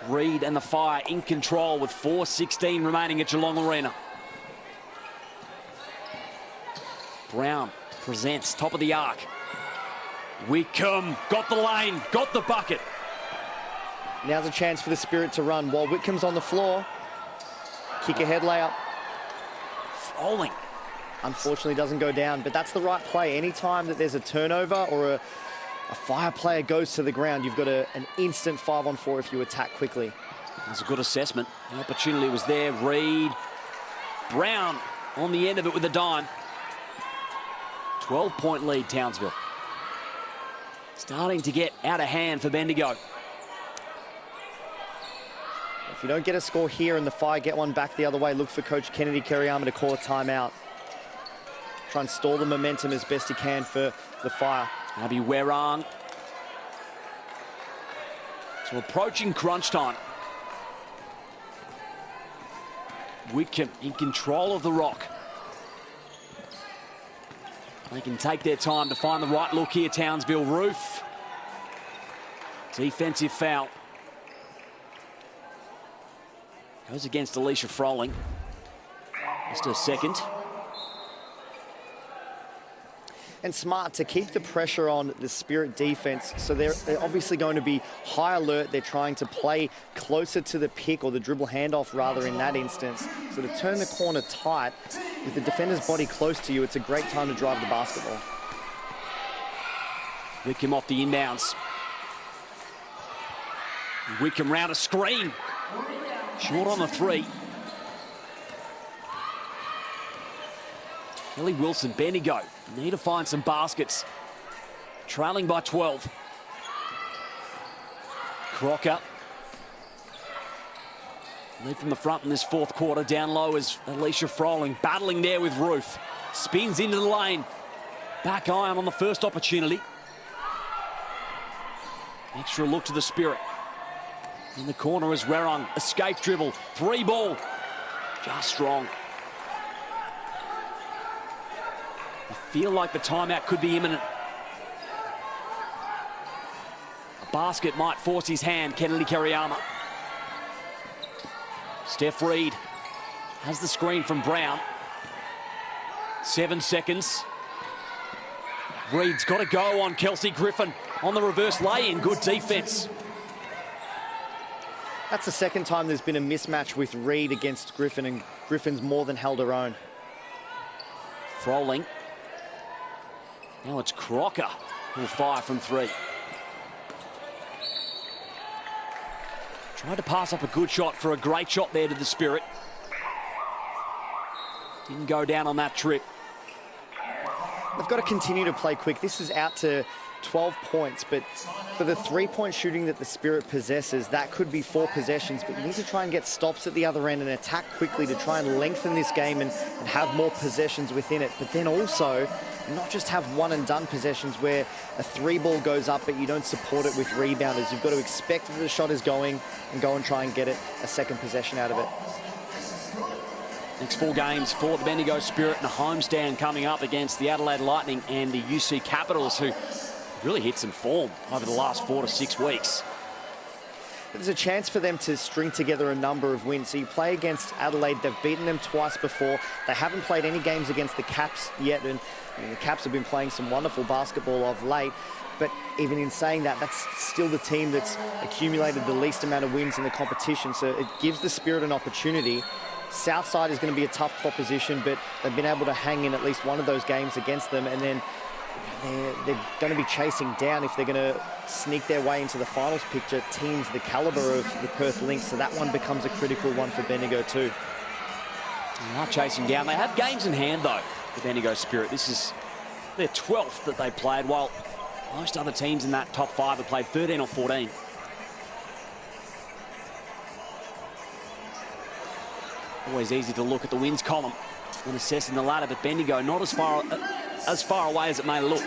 S3: Reed and the Fire in control with 4:16 remaining at Geelong Arena. Brown presents top of the arc. Wickham got the lane, got the bucket.
S4: Now's a chance for the Spirit to run while Wickham's on the floor. Kick ahead layup.
S3: Froling.
S4: Unfortunately doesn't go down, but that's the right play. Anytime that there's a turnover or a Fire player goes to the ground, you've got an instant 5-on-4 if you attack quickly.
S3: That's a good assessment. The opportunity was there. Reed. Brown on the end of it with a dime. 12-point lead, Townsville. Starting to get out of hand for Bendigo.
S4: If you don't get a score here and the Fire get one back the other way, look for Coach Kennedy Kariyama to call a timeout. Try and stall the momentum as best he can for the Fire.
S3: Abby Werang. So approaching crunch time. Wickham in control of the rock. They can take their time to find the right look here, Townsville. Roof. Defensive foul. Goes against Alicia Froling. Just a second.
S4: And smart to keep the pressure on the Spirit defense. So they're obviously going to be high alert. They're trying to play closer to the pick or the dribble handoff rather in that instance. So to turn the corner tight with the defender's body close to you, it's a great time to drive the basketball.
S3: Wickham off the inbounds. Wickham round a screen. Short on the 3. Kelly Wilson, Bendigo need to find some baskets. Trailing by 12. Crocker. Lead from the front in this 4th quarter. Down low is Alicia Froling, battling there with Roof. Spins into the lane. Back iron on the first opportunity. Extra look to the Spirit. In the corner is Werang. Escape dribble. 3 ball. Just strong. I feel like the timeout could be imminent. A basket might force his hand, Kennedy Kariyama. Steph Reed has the screen from Brown. 7 seconds. Reed's got to go on Kelsey Griffin on the reverse lay-in. Good defense.
S4: That's the second time there's been a mismatch with Reed against Griffin, and Griffin's more than held her own.
S3: Froling. Now it's Crocker who'll fire from 3. Tried to pass up a good shot for a great shot there to the Spirit. Didn't go down on that trip.
S4: They've got to continue to play quick. This is out to 12 points, but for the 3-point shooting that the Spirit possesses, that could be 4 possessions, but you need to try and get stops at the other end and attack quickly to try and lengthen this game and have more possessions within it. But then also, not just have one-and-done possessions where a 3-ball goes up, but you don't support it with rebounders. You've got to expect that the shot is going and go and try and get it a second possession out of it.
S3: Next 4 games for the Bendigo Spirit and a homestand coming up against the Adelaide Lightning and the UC Capitals, who really hit some form over the last 4 to 6 weeks.
S4: There's a chance for them to string together a number of wins. So you play against Adelaide, they've beaten them twice before. They haven't played any games against the Caps yet, and the Caps have been playing some wonderful basketball of late. But even in saying that, that's still the team that's accumulated the least amount of wins in the competition. So it gives the Spirit an opportunity. Southside is going to be a tough proposition, but they've been able to hang in at least one of those games against them, and then they're going to be chasing down if they're going to sneak their way into the finals picture teams the caliber of the Perth Lynx, so that one becomes a critical one for Bendigo too.
S3: They are chasing down. They have games in hand though, the Bendigo Spirit. This is their 12th that they played, while most other teams in that top 5 have played 13 or 14. Always easy to look at the wins column when assessing the ladder, but Bendigo not as far away as it may look.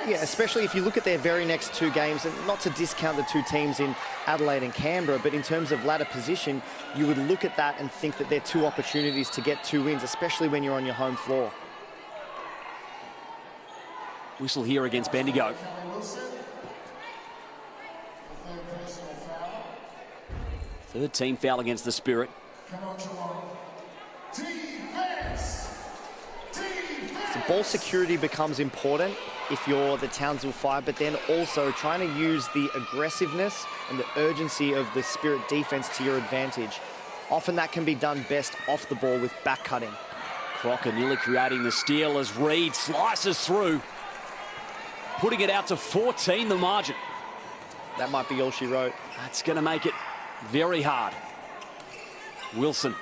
S4: Yeah, especially if you look at their very next 2 games, and not to discount the 2 teams in Adelaide and Canberra, but in terms of ladder position, you would look at that and think that they're 2 opportunities to get 2 wins, especially when you're on your home floor.
S3: Whistle here against Bendigo. Third team foul against the Spirit.
S4: So ball security becomes important if you're the Townsville Fire, but then also trying to use the aggressiveness and the urgency of the Spirit defense to your advantage. Often that can be done best off the ball with back cutting.
S3: Crocker nearly creating the steal as Reed slices through, putting it out to 14, the margin.
S4: That might be all she wrote.
S3: That's going to make it very hard. Wilson.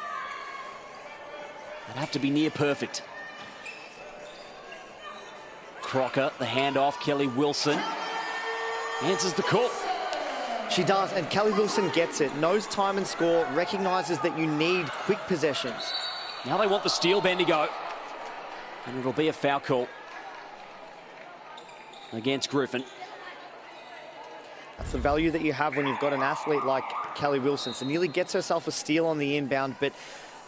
S3: That'd have to be near perfect. Crocker, the handoff. Kelly Wilson answers the call.
S4: She does, and Kelly Wilson gets it. Knows time and score, recognises that you need quick possessions.
S3: Now they want the steal, Bendigo. And it'll be a foul call against Griffin.
S4: That's the value that you have when you've got an athlete like Kelly Wilson. So nearly gets herself a steal on the inbound, but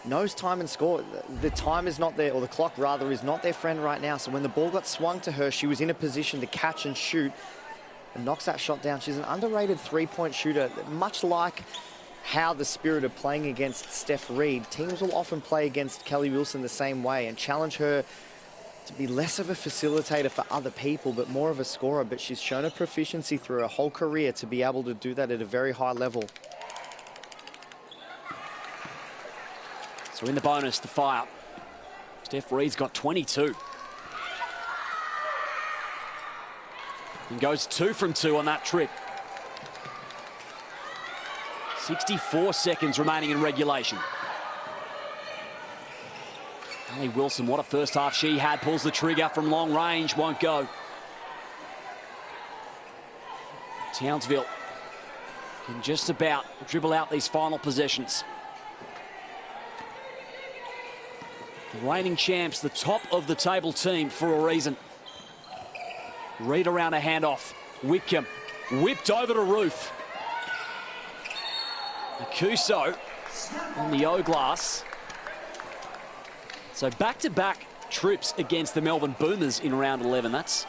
S4: knows time and score. The time is not there, or the clock rather, is not their friend right now. So when the ball got swung to her, she was in a position to catch and shoot and knocks that shot down. She's an underrated 3-point shooter, much like how the Spirit are playing against Steph Reed. Teams will often play against Kelly Wilson the same way and challenge her to be less of a facilitator for other people, but more of a scorer. But she's shown a proficiency through her whole career to be able to do that at a very high level.
S3: So in the bonus, the Fire. Steph Reed's got 22. And goes 2 from 2 on that trip. 64 seconds remaining in regulation. Ali Wilson, what a first half she had. Pulls the trigger from long range, won't go. Townsville can just about dribble out these final possessions. The reigning champs, the top of the table team for a reason. Reed around a handoff. Whitcomb whipped over to Roof. Akuso on the O-glass. So back-to-back trips against the Melbourne Boomers in round 11. That's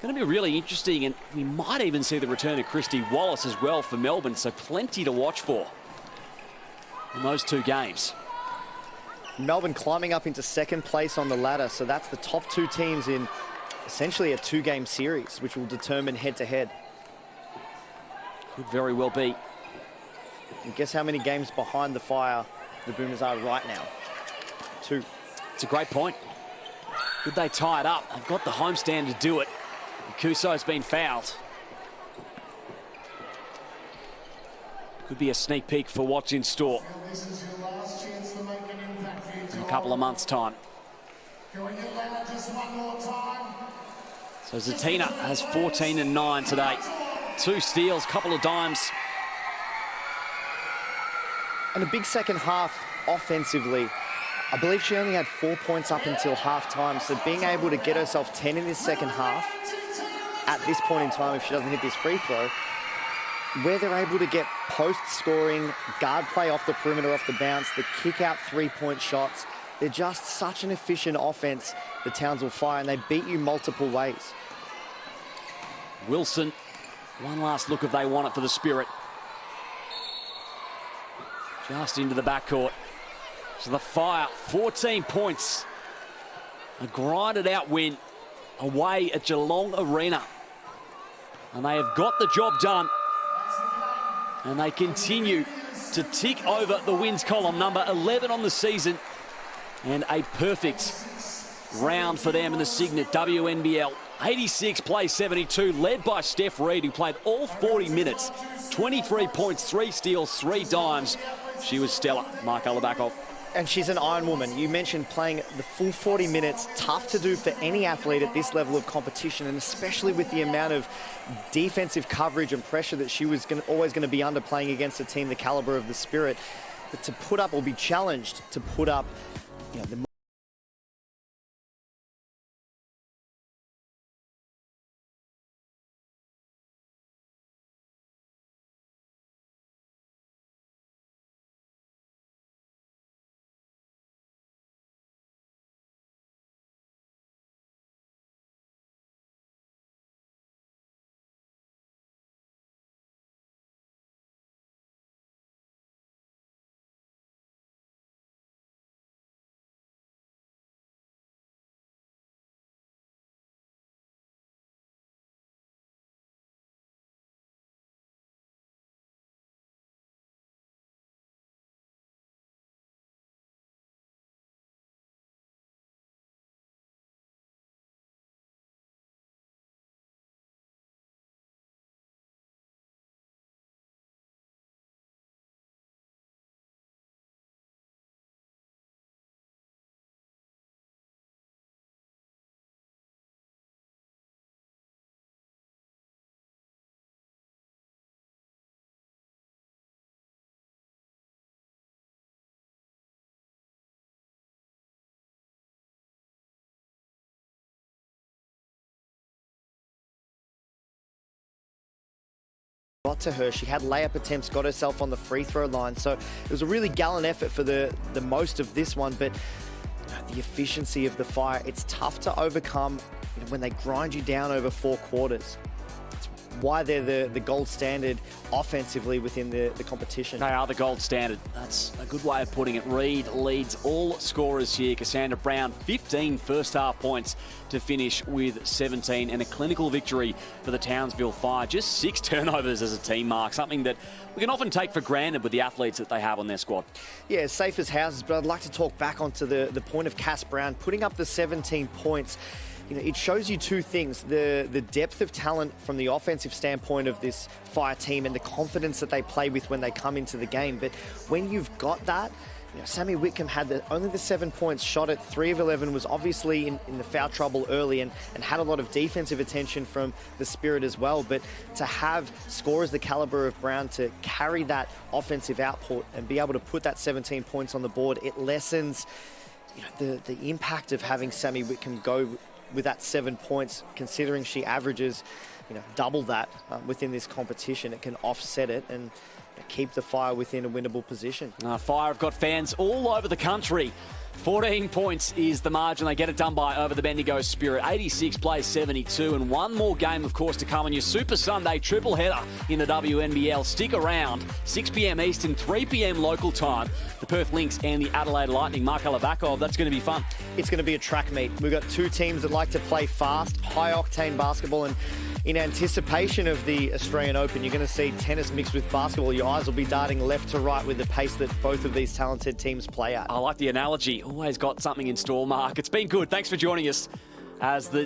S3: going to be really interesting, and we might even see the return of Christy Wallace as well for Melbourne, so plenty to watch for in those 2 games.
S4: Melbourne climbing up into second place on the ladder, so that's the top 2 teams in essentially a 2-game series, which will determine head-to-head.
S3: Could very well be.
S4: And guess how many games behind the Fire the Boomers are right now? 2.
S3: It's a great point. Could they tie it up? They've got the homestand to do it. Kuso's been fouled. Could be a sneak peek for what's in store in a couple of months' time. So Zatina has 14 and 9 today. 2 steals, couple of dimes.
S4: And a big second half offensively. I believe she only had 4 points up until half-time, so being able to get herself 10 in this second half, at this point in time, if she doesn't hit this free throw, where they're able to get post-scoring, guard play off the perimeter, off the bounce, the kick-out three-point shots, they're just such an efficient offense, the Townsville Fire, and they beat you multiple ways.
S3: Wilson, one last look if they want it for the Spirit. Just into the backcourt. So the Fire, 14 points. A grinded-out win away at Geelong Arena. And they have got the job done. And they continue to tick over the wins column, number 11 on the season. And a perfect round for them in the Cygnett WNBL. 86 plays 72, led by Steph Reid, who played all 40 minutes. 23 points, 3 steals, 3 dimes. She was stellar, Mark Alabakov.
S4: And she's an Iron Woman. You mentioned playing the full 40 minutes. Tough to do for any athlete at this level of competition, and especially with the amount of defensive coverage and pressure that she was always going to be under playing against a team the caliber of the Spirit. But to put up or be challenged to put up, you know, the got to her. She had layup attempts, got herself on the free throw line. So it was a really gallant effort for the most of this one, but the efficiency of the Fire, it's tough to overcome, you know, when they grind you down over 4 quarters. It's why they're the gold standard offensively within the competition.
S3: They are the gold standard. That's a good way of putting it. Reid leads all scorers here. Cassandra Brown, 15 first half points to finish with 17, and a clinical victory for the Townsville Fire. Just 6 turnovers as a team, Mark, something that we can often take for granted with the athletes that they have on their squad.
S4: Yeah, safe as houses, but I'd like to talk back onto the point of Cass Brown putting up the 17 points. You know, it shows you 2 things, the depth of talent from the offensive standpoint of this Fire team and the confidence that they play with when they come into the game. But when you've got that, you know, Sammy Whitcomb had only the 7 points, shot at 3 of 11, was obviously in the foul trouble early and had a lot of defensive attention from the Spirit as well. But to have scorers the caliber of Brown to carry that offensive output and be able to put that 17 points on the board, it lessens, you know, the impact of having Sammy Whitcomb go with that 7 points, considering she averages, you know, double that within this competition. It can offset it and keep the Fire within a winnable position.
S3: Fire have got fans all over the country. 14 points is the margin they get it done by over the Bendigo Spirit. 86 plays 72, and one more game, of course, to come on your Super Sunday triple header in the WNBL. Stick around, 6 p.m. Eastern, 3 p.m. local time. The Perth Lynx and the Adelaide Lightning. Mark Alabakov, that's going to be fun.
S4: It's going to be a track meet. We've got 2 teams that like to play fast, high-octane basketball, and in anticipation of the Australian Open, you're going to see tennis mixed with basketball. Your eyes will be darting left to right with the pace that both of these talented teams play at.
S3: I like the analogy. Always got something in store, Mark. It's been good. Thanks for joining us as the